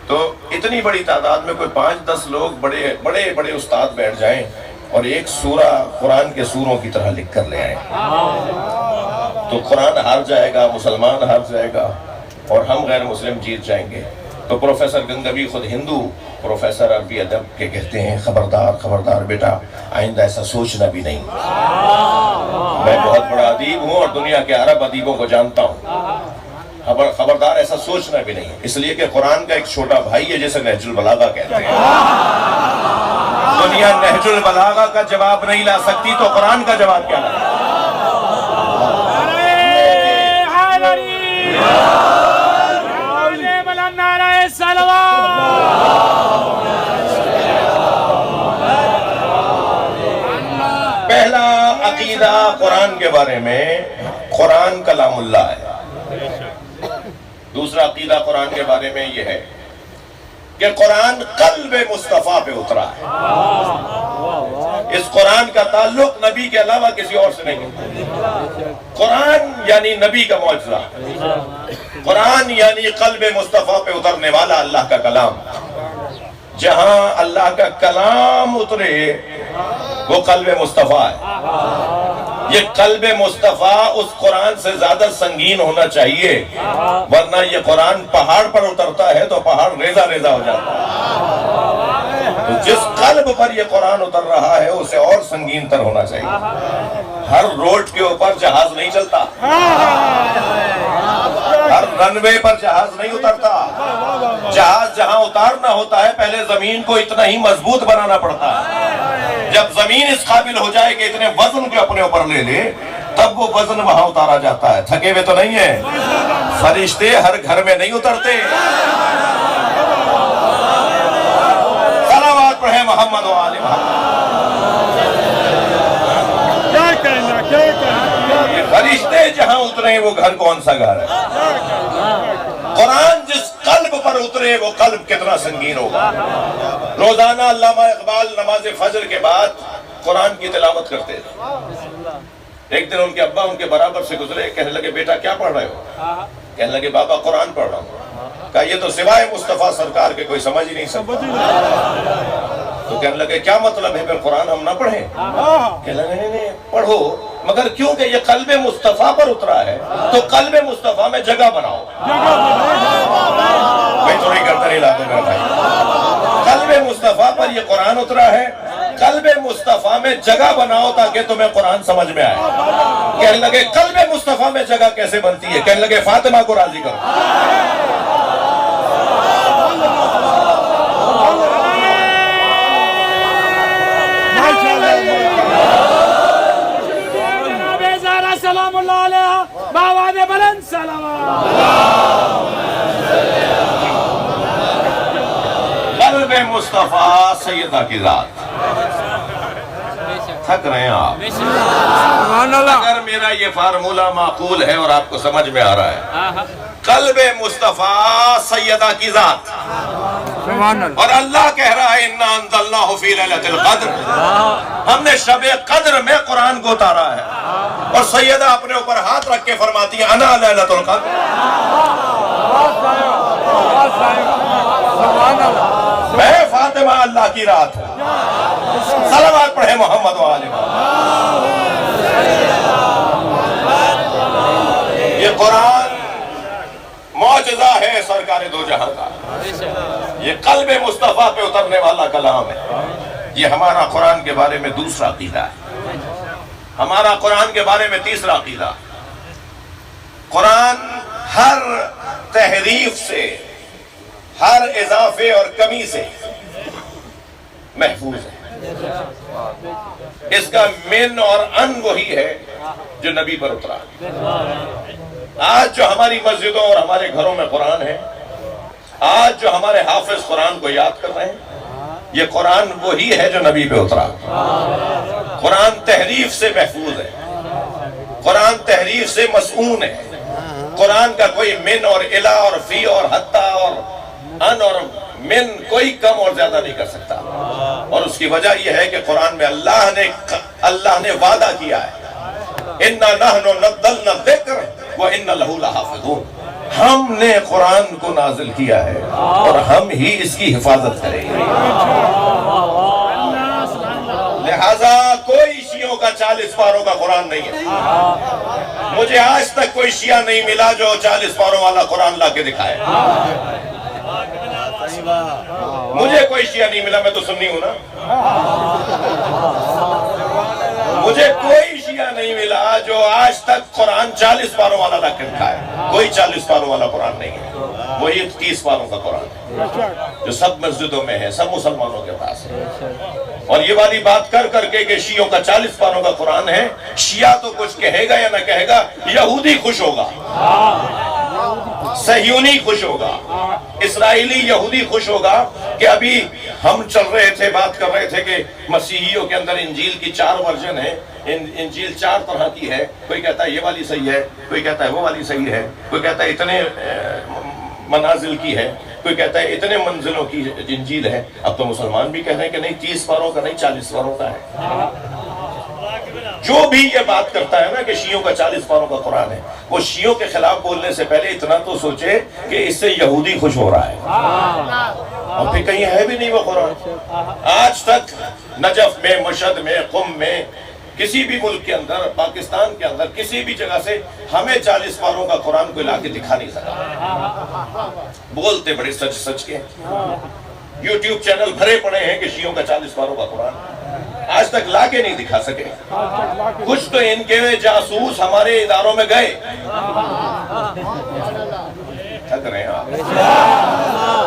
تو اتنی بڑی تعداد میں کوئی 5-10 لوگ بڑے استاد بیٹھ جائیں اور ایک سورہ قرآن کے سوروں کی طرح لکھ کر لے آئیں تو قرآن ہار جائے گا، مسلمان ہار جائے گا اور ہم غیر مسلم جیت جائیں گے۔ تو پروفیسر گنگوی خود ہندو، پروفیسر عربی ادب کے کہتے ہیں خبردار بیٹا، آئندہ ایسا سوچنا بھی نہیں۔ میں بہت بڑا ادیب ہوں اور دنیا کے عرب ادیبوں کو جانتا ہوں، خبردار ایسا سوچنا بھی نہیں، اس لیے کہ قرآن کا ایک چھوٹا بھائی ہے جسے نہج البلاغہ کہتے ہیں۔ دنیا نہج البلاغہ کا جواب نہیں لا سکتی تو قرآن کا جواب کیا لا؟ پہلا عقیدہ قرآن کے بارے میں، قرآن کلام اللہ ہے۔ دوسرا عقیدہ قرآن کے بارے میں یہ ہے کہ قرآن قلب مصطفیٰ پہ اترا ہے۔ اس قرآن کا تعلق نبی کے علاوہ کسی اور سے نہیں۔ قرآن یعنی نبی کا معجزہ، قرآن یعنی قلب مصطفیٰ پہ اترنے والا اللہ کا کلام۔ جہاں اللہ کا کلام اترے وہ قلب مصطفیٰ ہے۔ یہ قلب مصطفیٰ اس قرآن سے زیادہ سنگین ہونا چاہیے، ورنہ یہ قرآن پہاڑ پر اترتا ہے تو پہاڑ ریزہ ریزہ ہو جاتا ہے۔ تو جس قلب پر یہ قرآن اتر رہا ہے اسے اور سنگین تر ہونا چاہیے۔ ہر روڈ کے اوپر جہاز نہیں چلتا، ہر رن وے پر جہاز نہیں اترتا۔ جہاز جہاں اتارنا ہوتا ہے پہلے زمین کو اتنا ہی مضبوط بنانا پڑتا ہے، جب زمین اس قابل ہو جائے کہ اتنے وزن کو اپنے اوپر لے لے تب وہ وزن وہاں اتارا جاتا ہے۔ تھکے ہوئے تو نہیں ہیں، فرشتے ہر گھر میں نہیں اترتے۔ صلوات پڑھیں محمد و آل محمد۔ فرشتے جہاں اترے وہ گھر کون سا گھر ہے؟ قرآن جس قلب پر اترے وہ قلب کتنا سنگین ہوگا۔ روزانہ علامہ اقبال نماز فجر کے بعد قرآن کی تلاوت کرتے تھے۔ ایک دن ان کے ابا ان کے برابر سے گزرے، کہنے لگے بیٹا کیا پڑھ رہے ہو؟ کہنے لگے بابا قرآن پڑھ رہا ہوں۔ کہا یہ تو سوائے مصطفیٰ سرکار کے کوئی سمجھ ہی نہیں سکتا۔ تو کہنے لگے کیا مطلب ہے پھر قرآن ہم نہ پڑھیں؟ کہنے لگے نہیں پڑھو مگر کیونکہ یہ قلب مصطفیٰ پر اترا ہے تو قلب مصطفیٰ میں جگہ بناؤ. میں تھوڑی کرتا نہیں لاتا میرا بھائی. قلب مصطفیٰ پر یہ قرآن اترا ہے, قلب مصطفیٰ میں جگہ بناؤ تاکہ تمہیں قرآن سمجھ میں آئے. کہنے لگے قلب مصطفیٰ میں جگہ کیسے بنتی ہے؟ کہنے لگے فاطمہ کو راضی کرو. سلام اللہ علیہ باواد بلند سلام. قلب مصطفیٰ سیدہ کی ذات. تھک رہے ہیں آپ؟ اگر میرا یہ فارمولہ معقول ہے اور آپ کو سمجھ میں آ رہا ہے, قلب مصطفیٰ سیدہ کی ذات, اور اللہ کہہ رہا ہے اِنَّا أَنزَلْنَاهُ فِي لَيْلَةِ الْقَدْرِ, ہم نے شب قدر میں قرآن کو اتارا ہے. اور سیدہ اپنے اوپر ہاتھ رکھ کے فرماتی ہے انا لیلۃ القدر. میں فاطمہ اللہ کی رات ہوں. صلوات پڑھے محمد و آل محمد. یہ قرآن معجزہ ہے سرکار دو جہاں کا. یہ قلب مصطفیٰ پہ اترنے والا کلام ہے. یہ ہمارا قرآن کے بارے میں دوسرا عقیدہ ہے. ہمارا قرآن کے بارے میں تیسرا عقیدہ. قرآن ہر تحریف سے, ہر اضافے اور کمی سے محفوظ ہے. اس کا من اور ان وہی ہے جو نبی پر اترا. آج جو ہماری مسجدوں اور ہمارے گھروں میں قرآن ہے, آج جو ہمارے حافظ قرآن کو یاد کر رہے ہیں, یہ قرآن وہی ہے جو نبی پہ اترا. قرآن تحریف سے محفوظ ہے, قرآن تحریف سے مسعون ہے. قرآن کا کوئی من اور الہ اور فی اور حتی اور ان اور من کوئی کم اور زیادہ نہیں کر سکتا. اور اس کی وجہ یہ ہے کہ قرآن میں اللہ نے وعدہ کیا ہے اِنَّا نَحْنُ نَزَّلْنَا الذِّكْرَ وَإِنَّا لَهُ لَحَافِظُونَ. ہم نے قرآن کو نازل کیا ہے اور ہم ہی اس کی حفاظت کریں گے. لہذا کوئی شیعوں کا 40 پاروں کا قرآن نہیں ہے. مجھے آج تک کوئی شیعہ نہیں ملا جو 40 پاروں والا قرآن لا کے دکھائے. مجھے کوئی شیعہ نہیں ملا, میں تو سنی ہوں نا. مجھے کوئی شیعہ نہیں ملا جو آج تک قرآن 40 پاروں والا لا کے دکھائے. کوئی 40 پاروں والا قرآن نہیں ہے. وہی 30 پاروں کا قرآن ہے جو سب مسجدوں میں ہے, سب مسلمانوں کے پاس ہے. اور یہ والی بات کر کر کے کہ شیعوں کا 40 پاروں کا قرآن ہے, شیعہ تو کچھ کہے گا یا نہ کہے گا, یہودی خوش ہوگا, صہیونی خوش ہوگا, اسرائیلی یہودی خوش ہوگا کہ ابھی ہم چل رہے تھے, بات کر رہے تھے کہ مسیحیوں کے اندر انجیل کی 4 ورژن ہے, انجیل 4 طرح کی ہے. کوئی کہتا ہے یہ والی صحیح ہے, کوئی کہتا ہے وہ والی صحیح ہے, کوئی کہتا ہے اتنے منازل کی ہے, کوئی کہتا ہے اتنے منزلوں کی انجیل ہے. اب تو مسلمان بھی کہہ رہے ہیں کہ نہیں 30 پاروں کا نہیں 40 پاروں کا ہے. جو بھی یہ بات کرتا ہے نا کہ شیعوں کا 40 پاروں کا قرآن ہے, وہ شیعوں کے خلاف بولنے سے پہلے اتنا تو سوچے کہ اس سے یہودی خوش ہو رہا ہے, اور پھر کہیں ہے بھی نہیں وہ قرآن. آج تک نجف میں, مشہد میں, قم میں, کسی بھی ملک کے اندر, پاکستان کے اندر کسی بھی جگہ سے ہمیں 40 پاروں کا قرآن کو لا کے دکھا نہیں سکا. بولتے بڑے سچ سچ کے, یوٹیوب چینل بھرے پڑے ہیں کہ شیعوں کا 40 پاروں کا قرآن, آج تک لا کے نہیں دکھا سکے. کچھ تو ان کے جاسوس ہمارے اداروں میں گئے, تھک رہے ہیں آپ,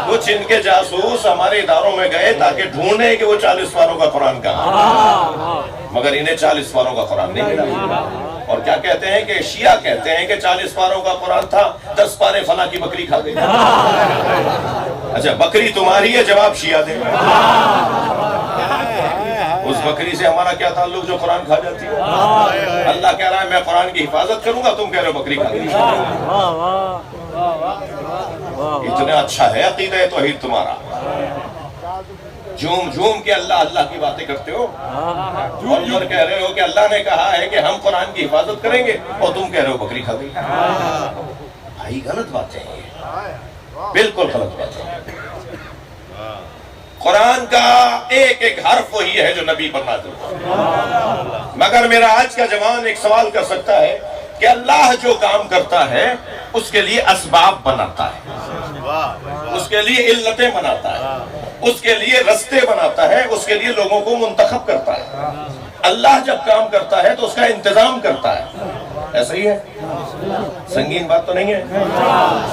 کچھ ان کے جاسوس ہمارے اداروں میں گئے تاکہ ڈھونڈیں کہ وہ 40 پاروں کا قرآن کہاں, مگر انہیں 40 پاروں کا قرآن نہیں ملا. اور کیا کہتے ہیں کہ شیعہ کہتے ہیں کہ 40 پاروں کا قرآن تھا, 10 پارے فلاں کی بکری کھا گئی. اچھا بکری تمہاری ہے, جواب شیعہ دیں. اس بکری سے ہمارا کیا تعلق جو قرآن کھا جاتی ہے؟ اللہ کہہ رہا ہے میں قرآن کی حفاظت کروں گا, تم کہہ رہے ہو بکری کھا گئی. اتنا اچھا ہے عقیدہ توحید تمہارا, جھوم جھوم کے اللہ اللہ کی باتیں کرتے ہو, اور کہہ رہے ہو کہ اللہ نے کہا ہے کہ ہم قرآن کی حفاظت کریں گے, اور تم کہہ رہے ہو بکری کھا گئی. بھائی غلط باتیں ہیں, بالکل غلط باتیں ہیں. قرآن کا ایک ایک حرف وہی ہے جو نبی پر نازل ہوا۔ مگر میرا آج کا جوان ایک سوال کر سکتا ہے کہ اللہ جو کام کرتا ہے اس کے لیے اسباب بناتا ہے، اس کے لیے علتیں بناتا ہے، اس کے لیے رستے بناتا ہے، اس کے لیے لوگوں کو منتخب کرتا ہے۔ اللہ جب کام کرتا ہے تو اس کا انتظام کرتا ہے، ایسا ہی ہے؟ سنگین بات تو نہیں ہے؟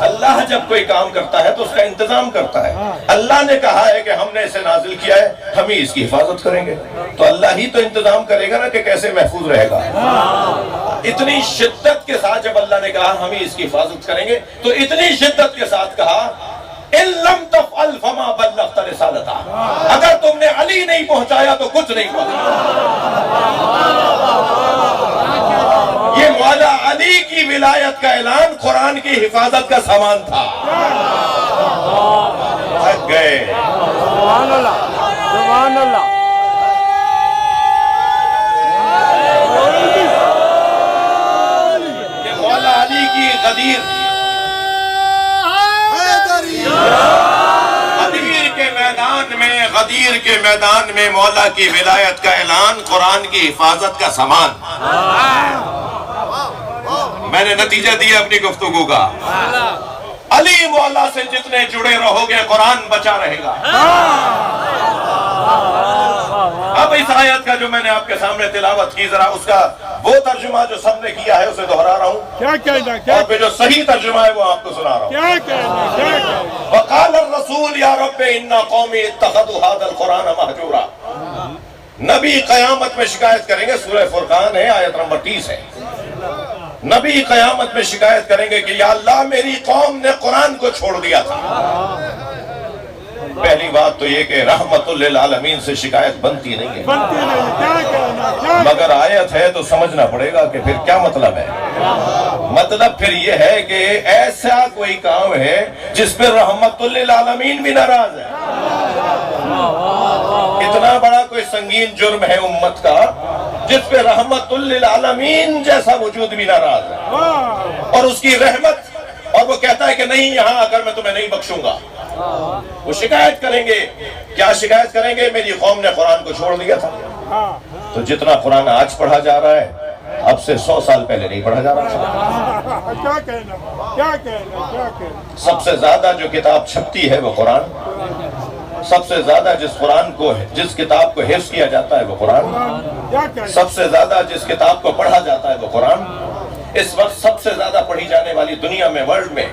اللہ جب کوئی کام کرتا ہے تو اس کا انتظام کرتا ہے۔ اللہ نے کہا ہے کہ ہم نے اسے نازل کیا ہے، ہم ہی اس کی حفاظت کریں گے، تو اللہ ہی تو انتظام کرے گا نا کہ کیسے محفوظ رہے گا۔ اتنی شدت کے ساتھ جب اللہ نے کہا ہم ہی اس کی حفاظت کریں گے تو اتنی شدت کے ساتھ کہا ان لم تفعل فما بلغت رسالتہ، اگر تم نے علی نہیں پہنچایا تو کچھ نہیں پہنچایا۔ یہ مولا علی کی ولایت کا اعلان قرآن کی حفاظت کا سامان تھا۔ تھک گئے۔ سبحان اللہ، سبحان اللہ۔ یہ مولا علی کی غدیر غدیر کے میدان میں مولا کی ولایت کا اعلان قرآن کی حفاظت کا سامان۔ میں نے نتیجہ دیا اپنی گفتگو کا، علی مولا سے جتنے جڑے رہو گے قرآن بچا رہے گا۔ اب اس آیت کا جو میں نے آپ کے سامنے تلاوت کی، ذرا اس کا وہ ترجمہ جو سب نے کیا ہے اسے دہرا رہا ہوں، کیا کہنا، اور پھر جو صحیح ترجمہ ہے وہ آپ کو سنا رہا ہوں۔ کیا کہنا، کیا کہنا؟ وقال الرسول یا رب ان قومی اتخذوا هذا القرآن مہجورا۔ نبی قیامت میں شکایت کریں گے، سورہ فرقان ہے، آیت نمبر 30 ہے۔ نبی قیامت میں شکایت کریں گے کہ یا اللہ میری قوم نے قرآن کو چھوڑ دیا تھا۔ پہلی بات تو یہ کہ رحمت للعالمین سے شکایت بنتی نہیں ہے، بنتی نہیں، کیا کہنا، کیا مگر آیت ہے تو سمجھنا پڑے گا کہ پھر کیا مطلب ہے۔ مطلب پھر یہ ہے کہ ایسا کوئی کام ہے جس پہ رحمت للعالمین بھی ناراض ہے۔ اتنا بڑا کوئی سنگین جرم ہے امت کا جس پہ رحمت للعالمین جیسا وجود بھی ناراض ہے، اور اس کی رحمت، اور وہ کہتا ہے کہ نہیں یہاں آ کر میں تمہیں نہیں بخشوں گا۔ وہ شکایت کریں گے، کیا شکایت کریں گے؟ میری قوم نے قرآن کو چھوڑ دیا تھا۔ تو جتنا قرآن آج پڑھا جا رہا ہے اب سے 100 سال پہلے نہیں پڑھا جا رہا تھا۔ کیا کہنا، کیا کہنا، کیا کہنا؟ سب سے زیادہ جو کتاب چھپتی ہے وہ قرآن، سب سے زیادہ جس کتاب کو حفظ کیا جاتا ہے وہ قرآن، کیا کہنا؟ سب سے زیادہ جس کتاب کو پڑھا جاتا ہے وہ قرآن۔ اس وقت سب سے زیادہ پڑھی جانے والی دنیا میں، ورلڈ میں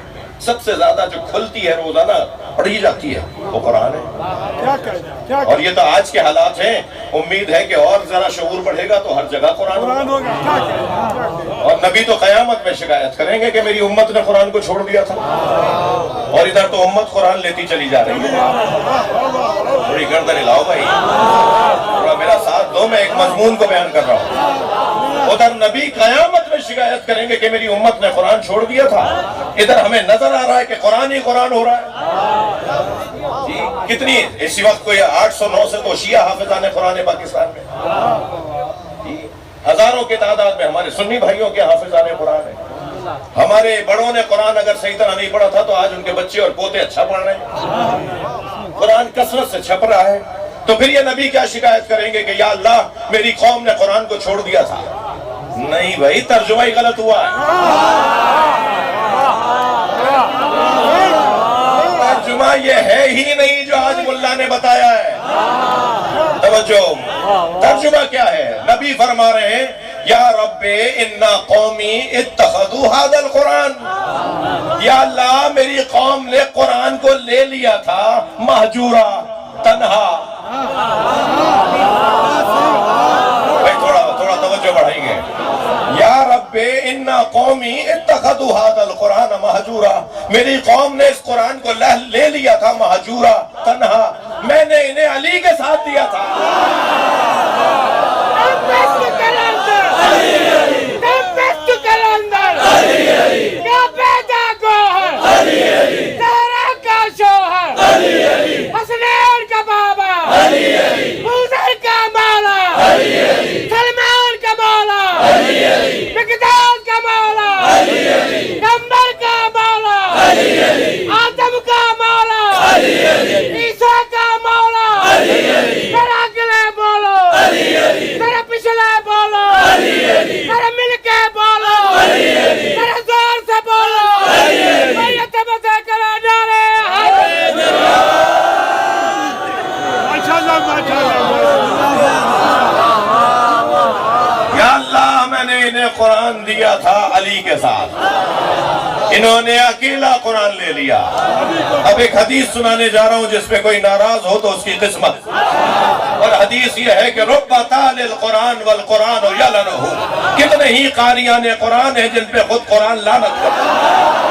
سب سے زیادہ جو کھلتی ہے روزانہ پڑھی جاتی ہے وہ قرآن ہے۔ کیا کہنا، کیا اور یہ تو آج کے حالات ہیں، امید ہے کہ اور ذرا شعور بڑھے گا تو ہر جگہ قرآن ہوگا۔ قرآن ہوگا، کیا کہنا، کیا کہنا؟ اور نبی تو قیامت میں شکایت کریں گے کہ میری امت نے قرآن کو چھوڑ دیا تھا، اور ادھر تو امت قرآن لیتی چلی جا رہی ہے۔ تھوڑی گردن ہلاؤ بھائی، تھوڑا میرا ساتھ دو، میں ایک مضمون کو بیان کر رہا ہوں۔ ادھر نبی قیامت میں شکایت کریں گے کہ میری امت نے قرآن چھوڑ دیا تھا، ادھر ہمیں نظر آ رہا ہے کہ قرآن ہی قرآن ہو رہا ہے۔ جی کتنی اسی وقت کوئی 800 900 تو شیعہ حافظان قرآن پاکستان میں، جی ہزاروں کی تعداد میں ہمارے سنی بھائیوں کے حافظان قرآن ہیں۔ ہمارے بڑوں نے قرآن اگر صحیح طرح نہیں پڑھا تھا تو آج ان کے بچے اور پوتے اچھا پڑھ رہے ہیں، قرآن کثرت سے چھپ رہا ہے۔ تو پھر یہ نبی کیا شکایت کریں گے کہ یا اللہ میری قوم نے قرآن کو چھوڑ دیا تھا؟ نہیں بھائی، ترجمہ ہی غلط ہوا ہے۔ ترجمہ یہ ہے ہی نہیں جو آج ملا نے بتایا ہے۔ توجہ، ترجمہ کیا ہے؟ نبی فرما رہے ہیں یا رب ان قومی اتخذوا هذا القرآن، یا اللہ میری قوم نے قرآن کو لے لیا تھا مہجورا، تنہا۔ بھائی تھوڑا توجہ بڑھائیں گے۔ یا رب ان قومی اتخذوا هذا القرآن مہجورا، میری قوم نے اس قرآن کو لے لیا تھا مہجورا، تنہا، میں نے انہیں علی کے ساتھ دیا تھا۔ حسنین کا بابا، حسین کا مولا، سلمان کا مولا، مقداد کا مولا، نمبر کا مولا، آدم کا مولا، عیسیٰ کا مولا، قرآن دیا تھا علی کے ساتھ، انہوں نے اکیلا قرآن لے لیا۔ اب ایک حدیث سنانے جا رہا ہوں جس پہ کوئی ناراض ہو تو اس کی قسمت، اور حدیث یہ ہے کہ رب تال القرآن والقرآن یلعنہ، کتنے ہی قاریان قرآن ہیں جن پہ خود قرآن لعنت کرتا ہے۔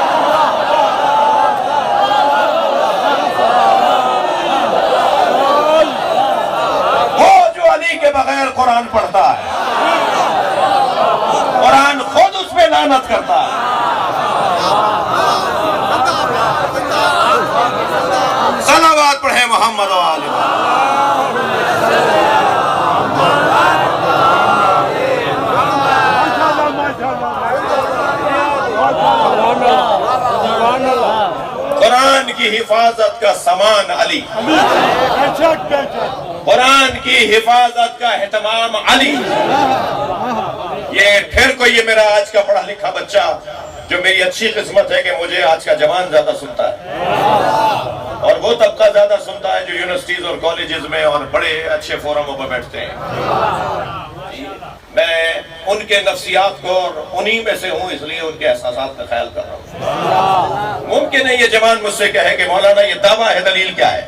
کے بغیر قرآن پڑھتا ہے، قرآن خود اس پہ لعنت کرتا ہے۔ صلوات پڑھیں محمد و آل قرآن کی حفاظت کا سامان علی، قرآن کی حفاظت کا اہتمام علی۔ یہ پھر کوئی یہ میرا آج کا پڑھا لکھا بچہ جو میری اچھی قسمت ہے کہ مجھے آج کا جوان زیادہ سنتا ہے، اور وہ طبقہ زیادہ سنتا ہے جو یونیورسٹیز اور کالجز میں اور بڑے اچھے فورموں پر بیٹھتے ہیں۔ میں ان کے نفسیات کو اور انہی میں سے ہوں، اس لیے ان کے احساسات کا خیال کر رہا ہوں۔ ممکن ہے یہ جوان مجھ سے کہے کہ مولانا یہ دعویٰ ہے، دلیل کیا ہے؟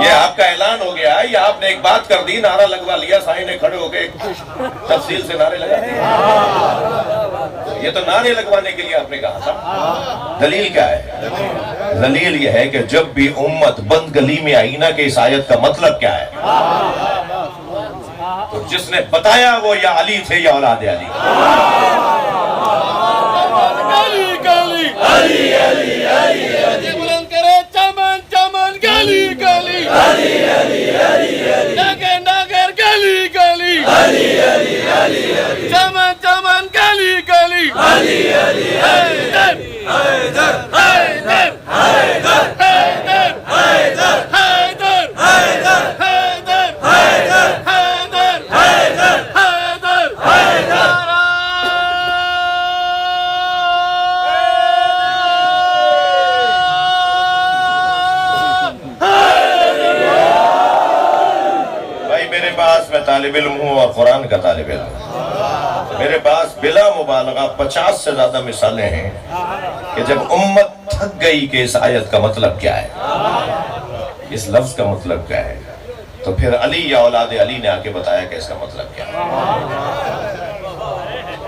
یہ آپ کا اعلان ہو گیا ہے یا آپ نے ایک بات کر دی، نعرہ لگوا لیا، سائیں نے کھڑے ہو کے تفصیل سے نعرے لگا دیے؟ یہ تو نعرے لگوانے کے لیے آپ نے کہا تھا۔ دلیل کیا ہے؟ دلیل یہ ہے کہ جب بھی امت بند گلی میں آئی نا کہ اس آیت کا مطلب کیا ہے، تو جس نے بتایا وہ یا علی تھے یا اولاد علی۔ علی علی علی بلند کرے چمن چمن گلی گلی، علی علی علی نگر نگر گلی گلی، علی علی علی چمن چمن گلی گلی، علی علی حیدر حیدر حیدر حیدر حیدر حیدر حیدر حیدر حیدر حیدر حیدر حیدر حیدر حیدر۔ میں طالب علم ہوں اور قرآن کا طالب علم ہوں، میرے پاس بلا مبالغہ 50 سے زیادہ مثالیں ہیں کہ جب امت تھک گئی کہ اس آیت کا مطلب کیا ہے، اس لفظ کا مطلب کیا ہے، تو پھر علی یا اولاد علی نے آ کے بتایا کہ اس کا مطلب کیا ہے۔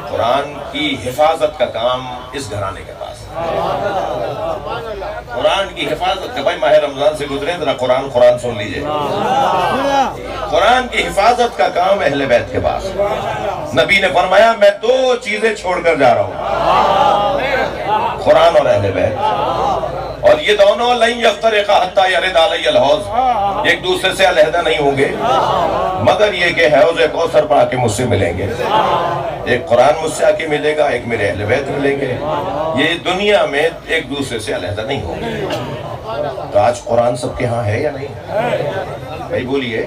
قرآن کی حفاظت کا کام اس گھرانے کے پاس، قرآن کی حفاظت کا، بھائی ماہ رمضان سے گزرے ذرا قرآن سن لیجئے، قرآن کی حفاظت کا کام اہل بیت کے پاس۔ نبی نے فرمایا میں 2 چیزیں چھوڑ کر جا رہا ہوں، قرآن اور اہل بیت، اور یہ دونوں لن یفترقا حتی یرد علی الحوض، ایک دوسرے سے علیحدہ نہیں ہوں گے مگر یہ کہ حوض کوثر پر آ کے مجھ سے ملیں گے، ایک قرآن مجھ سے آ کے ملے گا، ایک میرے اہل بیت ملیں گے، یہ دنیا میں ایک دوسرے سے علیحدہ نہیں ہوں گے۔ تو آج قرآن سب کے ہاں ہے یا نہیں؟ بھائی بولیے،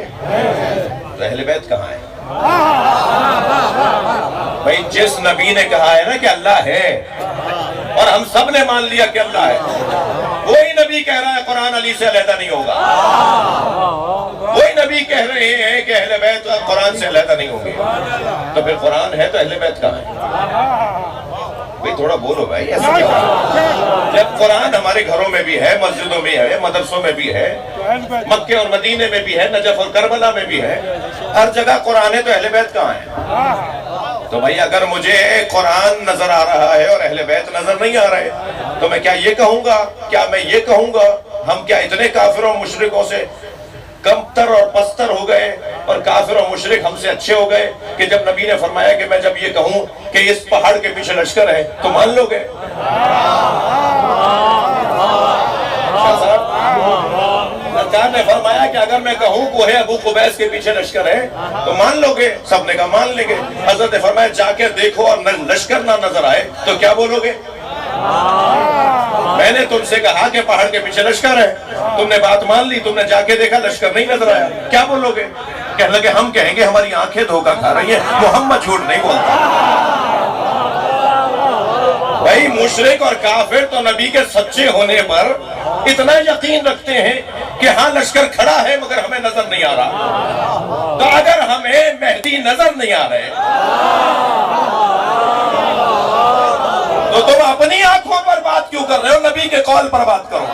تو اہل بیت کہاں ہے؟ بھائی جس نبی نے کہا ہے نا کہ اللہ ہے اور ہم سب نے مان لیا کہ اللہ ہے، وہی نبی کہہ رہا ہے قرآن علی سے علیحدہ نہیں ہوگا، وہی نبی کہہ رہے ہیں کہ اہل بیت قرآن سے علیحدہ نہیں ہوں گے، تو پھر قرآن ہے تو اہل بیت کہاں ہے؟ بھئی تھوڑا بولو بھائی، ایسا کیا؟ جب قرآن ہمارے گھروں میں بھی ہے، مسجدوں میں ہے، مدرسوں میں بھی ہے، مکے اور مدینے میں بھی ہے، نجف اور کربلا میں بھی ہے، ہر جگہ قرآن ہے تو اہل بیت کہاں ہے؟ تو بھئی اگر مجھے قرآن نظر آ رہا ہے اور اہل بیت نظر نہیں آ رہے تو میں کیا یہ کہوں گا، کیا میں یہ کہوں گا ہم کیا اتنے کافروں مشرکوں سے کمتر اور پستر ہو گئے اور کافر و مشرک ہم سے اچھے ہو گئے کہ جب نبی نے فرمایا کہ میں جب یہ کہوں کہ اس پہاڑ کے پیچھے لشکر ہے تو مان لو گے؟ سرکار نے فرمایا کہ اگر میں کہوں کوہ ابو قبیس کے پیچھے لشکر ہے تو مان لو گے؟ سب نے کہا مان لیں گے۔ حضرت نے فرمایا جا کے دیکھو اور لشکر نہ نظر آئے تو کیا بولو گے؟ میں نے تم سے کہا کہ پہاڑ کے پیچھے لشکر ہے، تم نے بات مان لی، تم نے جا کے دیکھا لشکر نہیں نظر آیا، کیا بولو گے؟ کہنے لگے ہم کہیں گے ہماری آنکھیں دھوکہ کھا رہی ہیں، محمد جھوٹ نہیں بولتا۔ بھائی مشرک اور کافر تو نبی کے سچے ہونے پر اتنا یقین رکھتے ہیں کہ ہاں لشکر کھڑا ہے مگر ہمیں نظر نہیں آ رہا. تو اگر ہمیں مہدی نظر نہیں آ رہے تو تم اپنی آنکھوں پر بات کیوں کر رہے ہو؟ نبی کے قول پر بات کرو.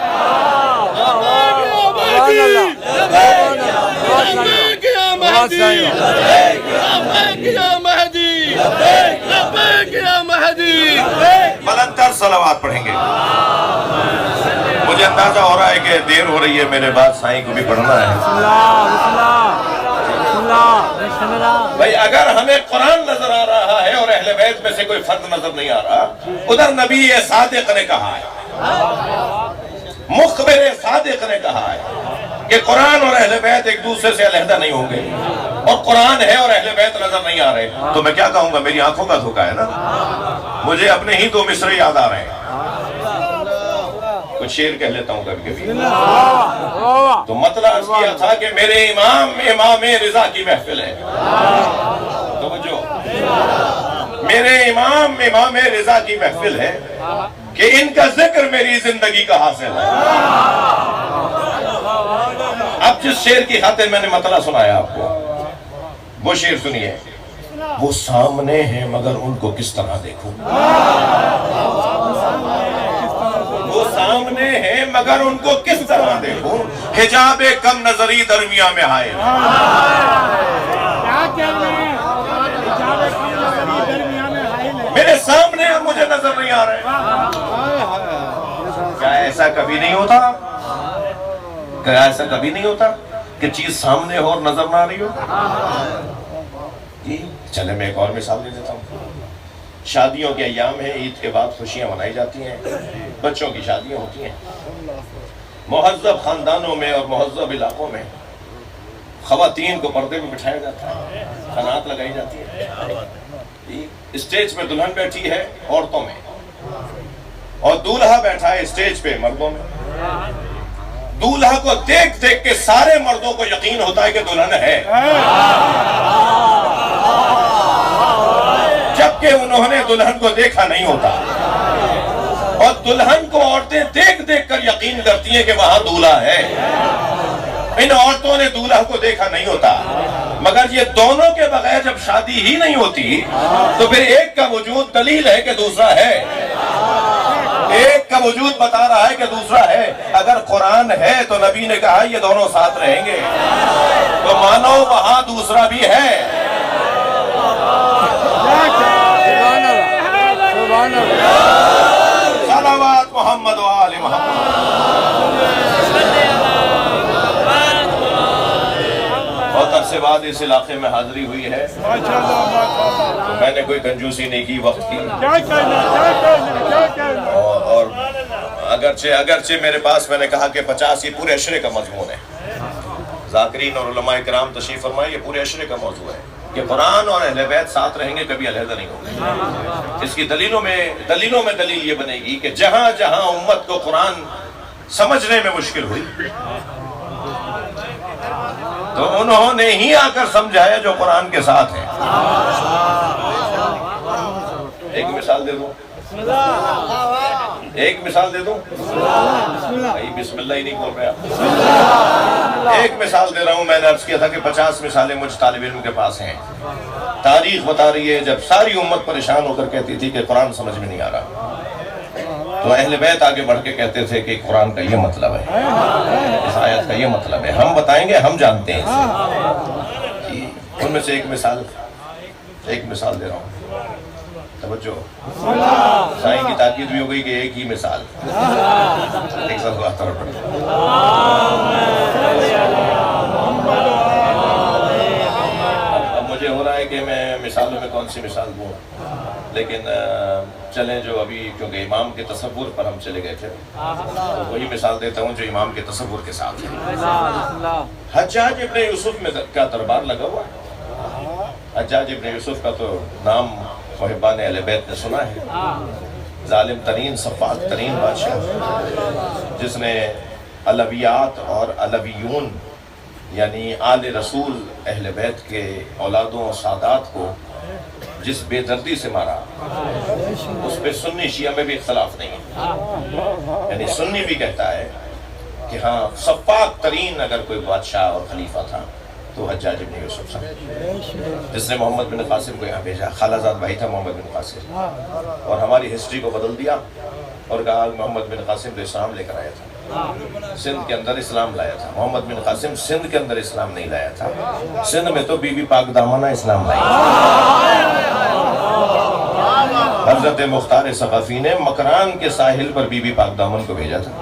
بلند تر صلوات پڑھیں گے. مجھے اندازہ ہو رہا ہے کہ دیر ہو رہی ہے، میرے بعد سائیں کو بھی پڑھنا ہے. بھائی اگر ہمیں قرآن نظر آ رہا ہے اور اہل بیت میں سے کوئی فرد نظر نہیں آ رہا، ادھر نبی صادق نے کہا ہے، مخبر صادق نے کہا ہے کہ قرآن اور اہل بیت ایک دوسرے سے علیحدہ نہیں ہوں گے، اور قرآن ہے اور اہل بیت نظر نہیں آ رہے. تو میں کیا کہوں گا؟ میری آنکھوں کا دھوکہ ہے نا. مجھے اپنے ہی دو مصرے یاد آ رہے ہیں. کچھ شعر کہہ لیتا ہوں کبھی کبھی. تو مطلب عرض کیا تھا کہ میرے امام رضا کی محفل ہے. توجہ، میرے امام رضا کی محفل ہے کہ ان کا ذکر میری زندگی کا حاصل ہے. اب جس شعر کی خاطر میں نے مطلع سنایا آپ کو، وہ شعر سنیے. وہ سامنے ہیں مگر ان کو کس طرح دیکھوں، وہ سامنے ہیں مگر ان کو کس طرح دیکھوں، حجاب کم نظری درمیان میں آئے. میرے سامنے ہیں، مجھے نظر نہیں آ رہے. کیا ایسا کبھی نہیں ہوتا؟ کیا ایسا کبھی نہیں ہوتا کہ چیز سامنے ہو اور نظر نہ آ رہی ہو؟ چلے میں ایک اور مثال دے دیتا ہوں. شادیوں کے ایام ہیں، عید کے بعد خوشیاں منائی جاتی ہیں، بچوں کی شادیاں ہوتی ہیں. مہذب خاندانوں میں اور مہذب علاقوں میں خواتین کو پردے میں بٹھایا جاتا ہے، قناعت لگائی جاتی ہے. اسٹیج پہ دلہن بیٹھی ہے عورتوں میں، اور دولہا بیٹھا ہے اسٹیج پہ مردوں میں. دولہا کو دیکھ دیکھ کے سارے مردوں کو یقین ہوتا ہے کہ دلہن ہے، جبکہ انہوں نے دلہن کو دیکھا نہیں ہوتا. اور دلہن کو عورتیں دیکھ دیکھ کر یقین کرتی ہیں کہ وہاں دولہا ہے. ان عورتوں نے دولہا کو دیکھا نہیں ہوتا، مگر یہ دونوں کے بغیر جب شادی ہی نہیں ہوتی تو پھر ایک کا وجود دلیل ہے کہ دوسرا ہے، ایک کا وجود بتا رہا ہے کہ دوسرا ہے. اگر قرآن ہے تو نبی نے کہا یہ دونوں ساتھ رہیں گے، تو مانو وہاں دوسرا بھی ہے. صلوات محمد و آل محمد. بہت عرصے بعد اس علاقے میں حاضری ہوئی ہے، تو میں نے کوئی کنجوسی نہیں کی وقت کی. اور اگرچہ میرے پاس میں نے کہا کہ 50 یہ پورے عشرے کا مضمون ہے. ذاکرین اور علماء کرام تشریف فرمائے، یہ پورے عشرے کا موضوع ہے کہ قرآن اور اہل بیت ساتھ رہیں گے، کبھی علیحدہ نہیں ہوں گے. اس کی دلیلوں میں دلیل یہ بنے گی کہ جہاں جہاں امت کو قرآن سمجھنے میں مشکل ہوئی تو انہوں نے ہی آ کر سمجھایا جو قرآن کے ساتھ ہے. ایک مثال دے دوں، ایک مثال دے دوں. بسم اللہ ہی نہیں بول رہے آپ. ایک مثال دے رہا ہوں. میں نے عرض کیا تھا کہ 50 مثالیں مجھ طالب علم کے پاس ہیں. تاریخ بتا رہی ہے جب ساری امت پریشان ہو کر کہتی تھی کہ قرآن سمجھ میں نہیں آ رہا، تو اہل بیت آگے بڑھ کے کہتے تھے کہ قرآن کا یہ مطلب ہے، اس آیت کا یہ مطلب ہے، ہم بتائیں گے، ہم جانتے ہیں اسے. ان میں سے ایک مثال دے رہا ہوں. توجہ، سائیں کی تاکید بھی ہو گئی کہ ایک ہی مثال. ایک ساتھ بات طرف پڑھیں. اب مجھے ہو رہا ہے کہ میں مثالوں میں کون سی مثال دوں، لیکن چلیں جو ابھی کیونکہ امام کے تصور پر ہم چلے گئے تھے تو وہی مثال دیتا ہوں جو امام کے تصور کے ساتھ ہے. حجاج ابن یوسف میں کا دربار لگا ہوا ہے. حجاج ابن یوسف کا تو نام محبان اہل بیت نے سنا ہے. ظالم ترین سفاک ترین بادشاہ، جس نے علویات اور علویون یعنی آل رسول اہل بیت کے اولادوں اور سادات کو جس بے دردی سے مارا، اس پہ سنی شیعہ میں بھی اختلاف نہیں ہے. یعنی سنی بھی کہتا ہے کہ ہاں سفاک ترین اگر کوئی بادشاہ اور خلیفہ تھا تو حجاج ابن یوسف صاحب، جس نے محمد بن قاسم کو یہاں بھیجا. خالہ زاد بھائی تھا محمد بن قاسم، اور ہماری ہسٹری کو بدل دیا اور کہا محمد بن قاسم تو اسلام لے کر آیا تھا، سندھ کے اندر اسلام لایا تھا. محمد بن قاسم سندھ کے اندر اسلام نہیں لایا تھا، سندھ میں تو بی بی پاک دامنہ اسلام لائی. حضرت مختار ثقفی نے مکران کے ساحل پر بی بی پاک دامن کو بھیجا تھا.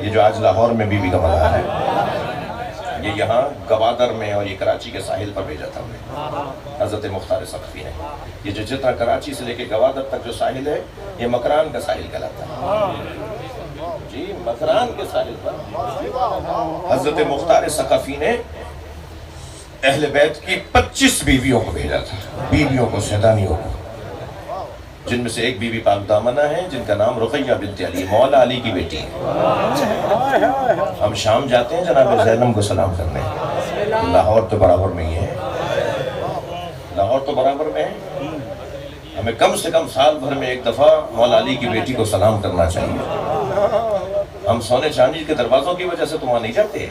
یہ جو آج لاہور میں بی بی کا مزار ہے، یہ یہاں گوادر میں اور یہ کراچی کے ساحل پر بھیجا تھا انہیں حضرت مختار ثقفی نے. یہ جو جتنا کراچی سے لے کے گوادر تک جو ساحل ہے یہ مکران کا ساحل کہلاتا ہے. جی مکران کے ساحل پر حضرت مختار ثقفی نے اہل بیت کی 25 بیویوں کو بھیجا تھا، بیویوں کو، سیدانیوں کو، جن میں سے ایک بی بی پاک دامنہ ہے جن کا نام رقیہ بنت علی، مولا علی کی بیٹی ہے. ہم شام جاتے ہیں جناب زینب کو سلام کرنے، لاہور تو برابر میں ہی ہے، لاہور تو برابر میں ہے. ہمیں کم سے کم سال بھر میں ایک دفعہ مولا علی کی بیٹی کو سلام کرنا چاہیے. ہم سونے چاندی کے دروازوں کی وجہ سے تو وہاں نہیں جاتے،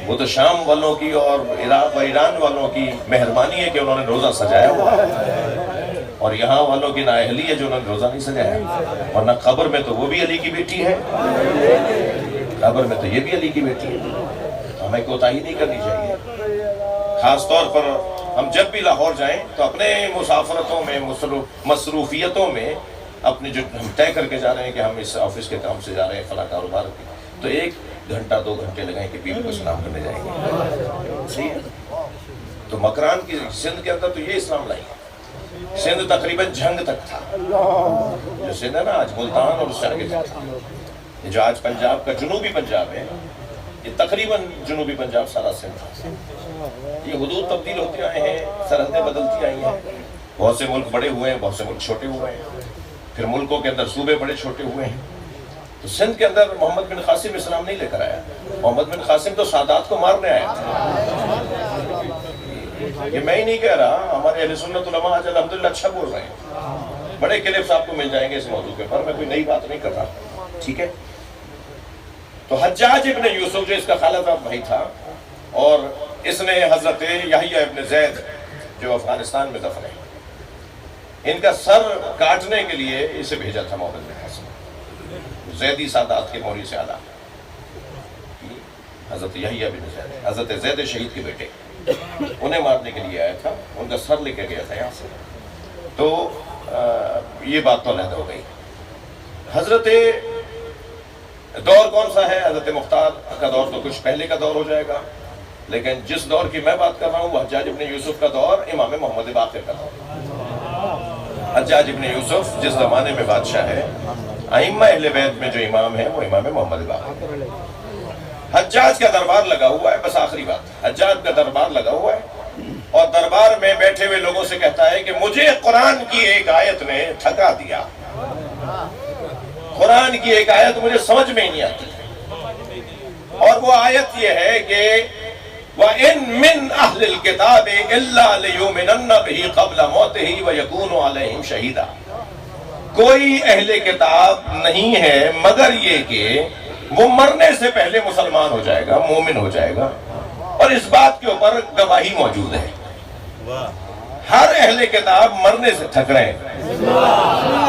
وہ تو شام والوں کی اور عراق و ایران والوں کی مہربانی ہے کہ انہوں نے روزہ سجایا ہوا ہے، اور یہاں والوں کی نااہلی ہے جو انہوں نے روزہ نہیں سجایا. ورنہ قبر میں تو وہ بھی علی کی بیٹی ہے، قبر میں تو یہ بھی علی کی بیٹی ہے. ہمیں کوتاہی نہیں کرنی چاہیے. خاص طور پر ہم جب بھی لاہور جائیں تو اپنے مسافرتوں میں، مصروفیتوں میں، اپنے جو ہم طے کر کے جا رہے ہیں کہ ہم اس آفس کے کام سے جا رہے ہیں فلاں کاروبار کی، تو 1 گھنٹہ 2 گھنٹے لگائیں کہ بیوی کو سلام کرنے جائیں گے. صحیح ہے. تو مکران کی سندھ کے اندر تو یہ اسلام لائی. سندھ تقریباً جھنگ تک تھا، جو سندھ ہے نا آج ملتان اور اس سے آگے تک، یہ جو آج پنجاب کا جنوبی پنجاب ہے یہ تقریباً جنوبی پنجاب سارا سندھ تھا. یہ حدود تبدیل ہوتے آئے ہیں، سرحدیں بدلتی آئی ہیں، بہت سے ملک بڑے ہوئے ہیں، بہت سے ملک چھوٹے ہوئے ہیں، پھر ملکوں کے اندر صوبے بڑے چھوٹے ہوئے ہیں. تو سندھ کے اندر محمد بن قاسم اسلام نہیں لے کر آیا. محمد بن قاسم تو سادات کو مارنے آیا تھا. یہ میں ہی نہیں کہہ رہا، ہمارے اہل سنت علماء آج الحمدللہ اچھا بول رہے ہیں. بڑے کلپس آپ کو مل جائیں گے اس موضوع کے پر، میں کوئی نئی بات نہیں کر رہا. ٹھیک ہے. تو حجاج ابن یوسف جو اس کا خالہ زاد بھائی تھا، اور اس نے حضرت یحییٰ ابن زید جو افغانستان میں دفن ہے، ان کا سر کاٹنے کے لیے اسے بھیجا تھا محمد بن قاسم. زیدی سادات کے موری سے اعلیٰ حضرت یحییٰ بن زید، حضرت زید شہید کے بیٹے، انہیں مارنے کے لیے آیا تھا. ان کا سر لے کے گیا تھا یہاں سے. تو یہ بات تو علیحدہ ہو گئی. حضرت دور کون سا ہے؟ حضرت مختار کا دور تو کچھ پہلے کا دور ہو جائے گا، لیکن جس دور کی میں بات کر رہا ہوں وہ حجاج ابن یوسف کا دور، امام محمد باقر کا دور. حجاج ابن یوسف جس زمانے میں بادشاہ ہے، ائمہ اہل بیت میں جو امام ہے وہ امام محمد باقر. حجاج کا دربار لگا ہوا ہے. بس آخری بات، حجاج کا دربار لگا ہوا ہے اور دربار میں بیٹھے ہوئے لوگوں سے کہتا ہے کہ مجھے قرآن کی ایک آیت نے تھکا دیا. قرآن کی ایک آیت مجھے سمجھ میں ہی نہیں آتی، اور وہ آیت یہ ہے کہ وَإِن مِّنْ أَهْلِ الْكِتَابِ إِلَّا لِيُؤْمِنَنَّ بِهِ قَبْلَ مَوْتِهِ وَيَكُونُ عَلَيْهِمْ شَهِيدًا. کوئی اہل کتاب نہیں ہے مگر یہ کہ وہ مرنے سے پہلے مسلمان ہو جائے گا، مومن ہو جائے گا، اور اس بات کے اوپر گواہی موجود ہے. ہر اہل کتاب مرنے سے تھک رہے ہیں،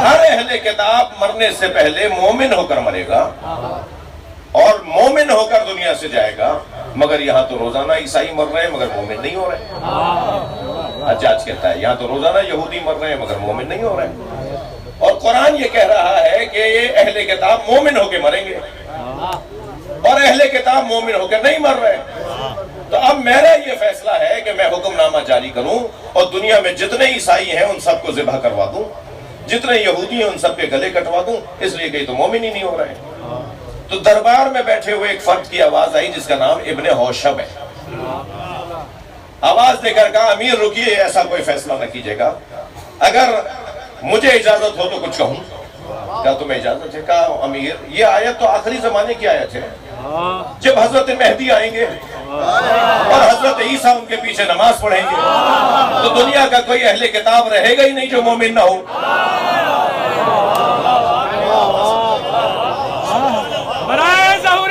ہر اہل کتاب مرنے سے پہلے مومن ہو کر مرے گا اور مومن ہو کر دنیا سے جائے گا. مگر یہاں تو روزانہ عیسائی مر رہے ہیں مگر مومن نہیں ہو رہے. حجاج کہتا ہے یہاں تو روزانہ یہودی مر رہے ہیں مگر مومن نہیں ہو رہے، اور قرآن یہ کہہ رہا ہے کہ یہ اہل کتاب مومن ہو کے مریں گے اور اہل کتاب مومن ہو کے نہیں مر رہے. تو اب میرا یہ فیصلہ ہے کہ میں حکم نامہ جاری کروں اور دنیا میں جتنے عیسائی ہیں ان سب کو ذبح کروا دوں، جتنے یہودی ہیں ان سب کے گلے کٹوا دوں، اس لیے کہ تو مومن ہی نہیں ہو رہے. تو دربار میں بیٹھے ہوئے ایک فرد کی آواز آئی جس کا نام ابن ہوشب ہے. آواز دے کر کہا امیر رکیے، ایسا کوئی فیصلہ نہ کیجیے گا، اگر مجھے اجازت ہو تو کچھ کہوں. کیا تمہیں اجازت ہے؟ کہا امیر یہ آیت تو آخری زمانے کی آیت ہے، جب حضرت مہدی آئیں گے اور حضرت عیسیٰ ان کے پیچھے نماز پڑھیں گے تو دنیا کا کوئی اہل کتاب رہے گا ہی نہیں جو مومن نہ ہو. برائے ظہور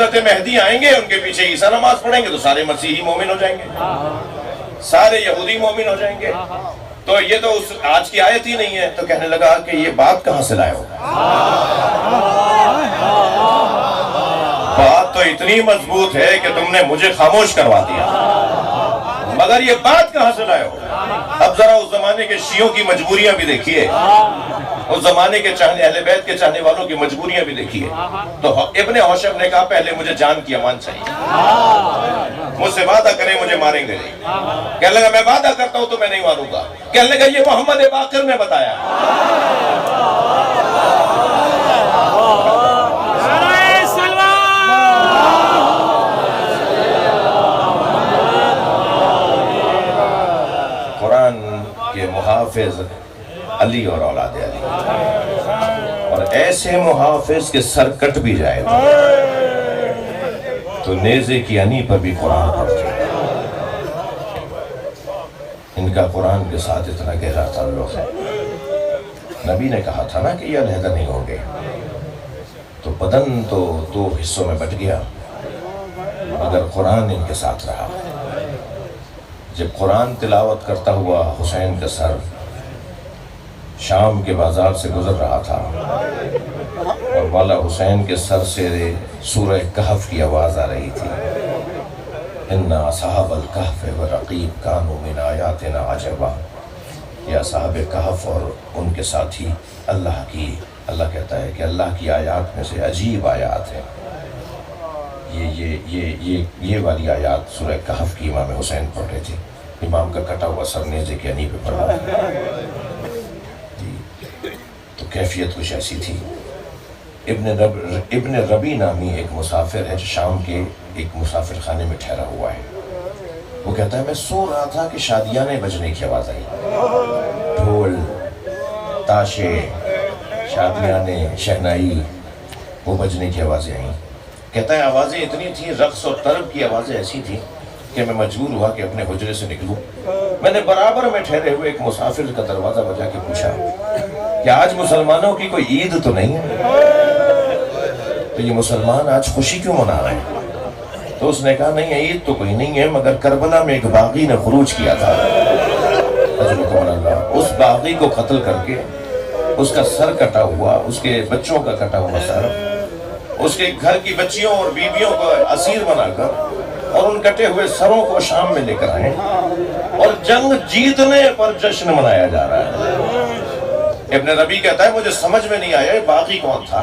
حضرت مہدی آئیں گے، ان کے پیچھے عیسیٰ نماز پڑھیں گے تو سارے مسیحی مومن ہو جائیں گے، سارے یہودی مومن ہو جائیں گے۔ تو یہ تو آج کی آیت ہی نہیں ہے۔ تو کہنے لگا کہ یہ بات کہاں سے لائے ہو؟ بات تو اتنی مضبوط ہے کہ تم نے مجھے خاموش کروا دیا، مگر یہ بات کہاں سے لائے ہو؟ اب ذرا اس زمانے کے شیعوں کی مجبوریاں بھی دیکھیے، اس زمانے کے اہل بیت کے چاہنے والوں کی مجبوریاں بھی دیکھیے۔ تو ابن حوشب نے کہا پہلے مجھے جان کی امان چاہیے، مجھ سے وعدہ کریں مجھے ماریں گے نہیں۔ کہنے لگا میں وعدہ کرتا ہوں تو میں نہیں ماروں گا۔ کہنے لگا یہ محمد باقر نے بتایا۔ قرآن کے محافظ علی اور اولاد علی، اور ایسے محافظ کے سر کٹ بھی جائے تو نیزے کی انی پر بھی قرآن پڑھتے ہیں۔ ان کا قرآن کے ساتھ اتنا گہرا تعلق ہے۔ نبی نے کہا تھا نا کہ یہ علیحدہ نہیں ہوں گے، تو بدن تو دو حصوں میں بٹ گیا، مگر قرآن ان کے ساتھ رہا۔ جب قرآن تلاوت کرتا ہوا حسین کا سر شام کے بازار سے گزر رہا تھا اور مولا حسین کے سر سے سورہ کہف کی آواز آ رہی تھی، اِنَّ أَصْحَابَ الْكَهْفِ وَالرَّقِيمِ كَانُوا مِنْ آيَاتِنَا عَجَبًا، یہ اصحاب کہف اور ان کے ساتھی اللہ کہتا ہے کہ اللہ کی آیات میں سے عجیب آیات ہیں۔ یہ والی آیات سورہ کہف کی امام حسین پڑھ رہے تھے، امام کا کٹا ہوا سر نیزے کے انی پہ پڑا۔ تو کیفیت کچھ ایسی تھی۔ ابن ربی نامی ایک مسافر ہے جو شام کے ایک مسافر خانے میں ٹھہرا ہوا ہے۔ وہ کہتا ہے میں سو رہا تھا کہ شادیانے بجنے کی آواز آئی، ڈھول، تاشے، شادیانے، شہنائی، وہ بجنے کی آوازیں آئیں۔ کہتا ہے آوازیں اتنی تھیں، رقص اور طرب کی آوازیں ایسی تھیں کہ میں مجبور ہوا کہ اپنے حجرے سے نکلوں۔ میں نے برابر میں ٹھہرے ہوئے ایک مسافر کا دروازہ بجا کے پوچھا کہ آج مسلمانوں کی کوئی عید تو نہیں ہے؟ تو یہ مسلمان آج خوشی کیوں منا رہے ہیں؟ تو اس نے کہا نہیں عید تو کوئی نہیں ہے، مگر کربلا میں ایک باغی نے خروج کیا تھا، اس باغی کو قتل کر کے اس کا سر کٹا ہوا، اس کے بچوں کا کٹا ہوا سر، اس کے گھر کی بچیوں اور بیویوں کو اسیر بنا کر اور ان کٹے ہوئے سروں کو شام میں لے کر آئے، اور جنگ جیتنے پر جشن منایا جا رہا ہے۔ ابن ربی کہتا ہے مجھے سمجھ میں نہیں آیا یہ باغی کون تھا،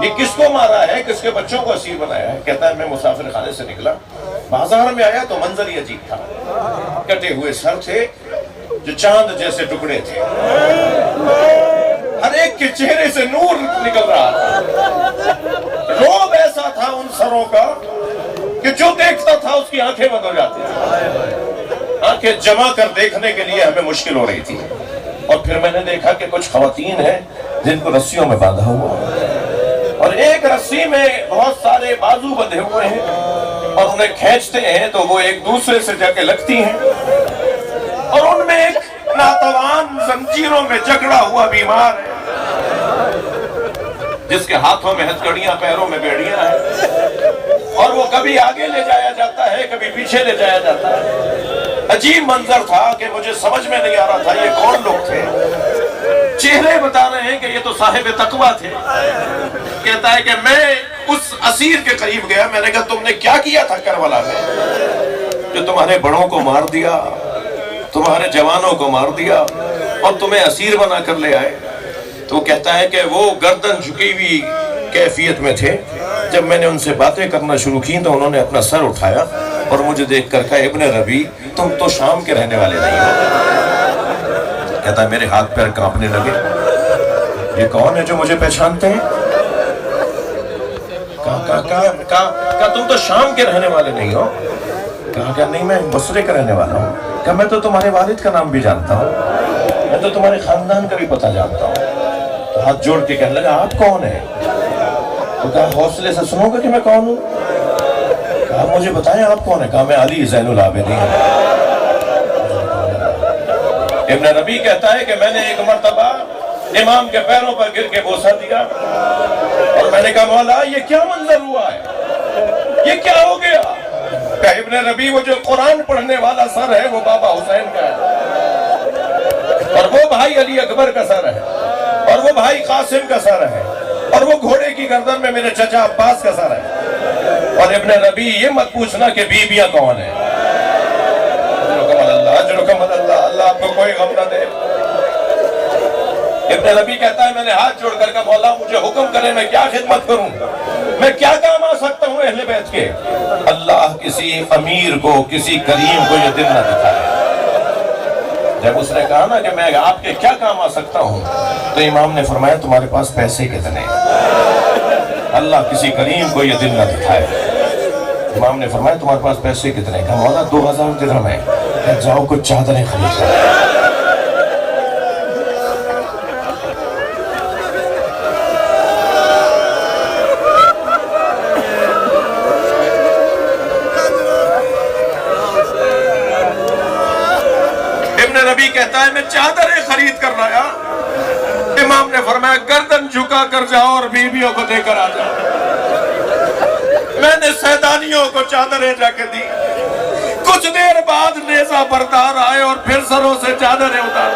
یہ کس کو مارا ہے، کس کے بچوں کو اسیر بنایا ہے۔ کہتا ہے میں مسافر خانے سے نکلا، بازار میں آیا تو منظر ہی عجیب تھا، کٹے ہوئے سر تھے جو چاند جیسے ٹکڑے تھے، ہر ایک کے چہرے سے نور نکل رہا تھا، روب ایسا تھا ان سروں کا کہ جو دیکھتا تھا اس کی آنکھیں بند ہو جاتی تھی، آنکھیں جمع کر دیکھنے کے لیے ہمیں مشکل ہو رہی تھی۔ اور پھر میں نے دیکھا کہ کچھ خواتین ہیں جن کو رسیوں میں باندھا ہوا، اور ایک رسی میں بہت سارے بازو بندھے ہوئے ہیں، اور انہیں کھینچتے ہیں تو وہ ایک دوسرے سے جا کے لگتی ہیں، اور ان میں ایک ناتوان زنجیروں میں جکڑا ہوا بیمار ہے جس کے ہاتھوں میں ہتھکڑیاں، پیروں میں بیڑیاں ہیں، اور وہ کبھی آگے لے جایا جاتا ہے کبھی پیچھے لے جایا جاتا ہے۔ عجیب منظر تھا کہ مجھے سمجھ میں نہیں آ رہا تھا یہ کون لوگ تھے۔ چہرے بتا رہے ہیں کہ یہ تو صاحب تقویٰ تھے۔ کہتا ہے کہ میں اس اسیر کے قریب گیا، میں نے کہا تم نے کیا کیا تھا کربلا میں جو تمہارے بڑوں کو مار دیا، تمہارے جوانوں کو مار دیا اور تمہیں اسیر بنا کر لے آئے؟ تو وہ کہتا ہے کہ وہ گردن جھکی ہوئی کیفیت میں تھے۔ جب میں نے ان سے باتیں کرنا شروع کی تو انہوں نے اپنا سر اٹھایا اور مجھے دیکھ کر کہا ابن ربی تم تو شام کے رہنے والے نہیں ہو۔ کہتا ہے میرے ہاتھ پیر کانپنے لگے، یہ کون ہے جو مجھے پہچانتے ہیں؟ کہا تم تو شام کے رہنے والے نہیں ہو؟ کہا کہ نہیں میں بصرے کا رہنے والا ہوں۔ کہا میں تو تمہارے والد کا نام بھی جانتا ہوں، میں تو تمہارے خاندان کا بھی پتہ جانتا ہوں۔ تو ہاتھ جوڑ کے کہنے لگا آپ کون ہیں؟ تو کہا حوصلے سے سنو گے کہ میں کون ہوں؟ کہا مجھے بتائیں آپ کون ہیں؟ کہا میں علی زین العابدین۔ ابن ربی کہتا ہے کہ میں نے ایک مرتبہ امام کے پیروں پر گر کے بوسہ دیا اور میں نے کہا مولا یہ کیا منظر ہوا ہے، یہ کیا ہو گیا؟ کہ ابن ربی وہ جو قرآن پڑھنے والا سر ہے وہ بابا حسین کا ہے، اور وہ بھائی علی اکبر کا سر ہے، اور وہ بھائی قاسم کا سر ہے، اور وہ گھوڑے کی گردن میں میرے چچا عباس کا سر ہے، اور ابن ربی یہ مت پوچھنا کہ بیویاں کون ہیں۔ اجرکم اللہ، اللہ آپ کو کوئی غم نہ دے۔ ابن ربی کہتا ہے میں نے ہاتھ جوڑ کر کہا مولا مجھے حکم کرے میں کیا خدمت کروں، میں کیا کام آ سکتا ہوں اہل بیت کے؟ اللہ کسی امیر کو، کسی کریم کو یہ دن نہ دکھائے۔ جب اس نے کہا نا کہ میں آپ کے کیا کام آ سکتا ہوں، تو امام نے فرمایا تمہارے پاس پیسے کتنے؟ اللہ کسی کریم کو یہ دن نہ دکھائے۔ امام نے فرمایا تمہارے پاس پیسے کتنے؟ کہا مولا 2000 درہم ہے۔ کہ جاؤ کچھ چادریں خرید کر۔ کہتا ہے میں چادریں خرید کر لایا۔ امام نے فرمایا گردن جھکا کر جاؤ اور بیویوں کو دے کر آ جاؤ۔ میں نے سیدانیوں کو چادریں جا کے دی۔ کچھ دیر بعد نیزہ بردار آئے اور پھر سروں سے چادریں اتار۔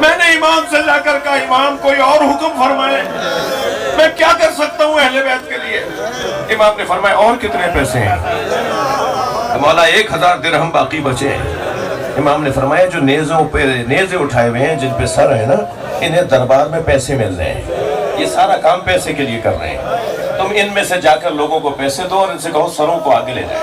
میں نے امام سے جا کر کہا امام کوئی اور حکم فرمائے، میں کیا کر سکتا ہوں اہل بیت کے لیے؟ امام نے فرمایا اور کتنے پیسے ہیں؟ مولا 1000 درہم باقی بچے ہیں۔ امام نے فرمایا جو نیزوں پہ نیزے اٹھائے ہوئے ہیں جن پہ سر ہے نا، انہیں دربار میں پیسے مل رہے ہیں، یہ سارا کام پیسے کے لیے کر رہے ہیں، تم ان میں سے جا کر لوگوں کو پیسے دو اور ان سے کہو سروں کو آگے لے جائیں۔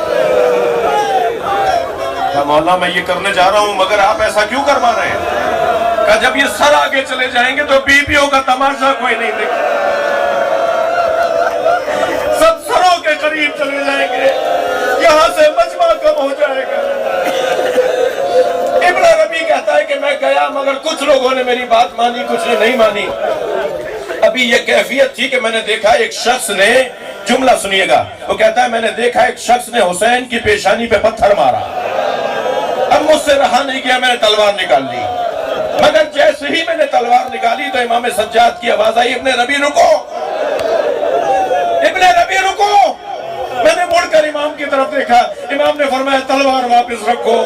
کہا مولا میں یہ کرنے جا رہا ہوں مگر آپ ایسا کیوں کروا رہے ہیں؟ کہا جب یہ سر آگے چلے جائیں گے تو بیویوں کا تماشا کوئی نہیں دیکھے، سب سروں کے قریب چلے جائیں گے، یہاں سے مجمع کم ہو جائے گا۔ ابن ربی کہتا ہے کہ میں گیا مگر کچھ لوگوں نے میری بات مانی، کچھ نے نہیں مانی۔ ابھی یہ کیفیت تھی کہ میں نے دیکھا ایک شخص نے، جملہ سنیے گا، وہ کہتا ہے میں نے دیکھا ایک شخص نے حسین کی پیشانی پہ پتھر مارا، اب مجھ سے رہا نہیں گیا، میں نے تلوار نکال لی، مگر جیسے ہی میں نے تلوار نکالی تو امام سجاد کی آواز آئی ابن ربی رکو، ابن ربی رکو۔ میں نے مڑ کر امام کی طرف دیکھا، امام نے فرمایا تلوار واپس رکھو۔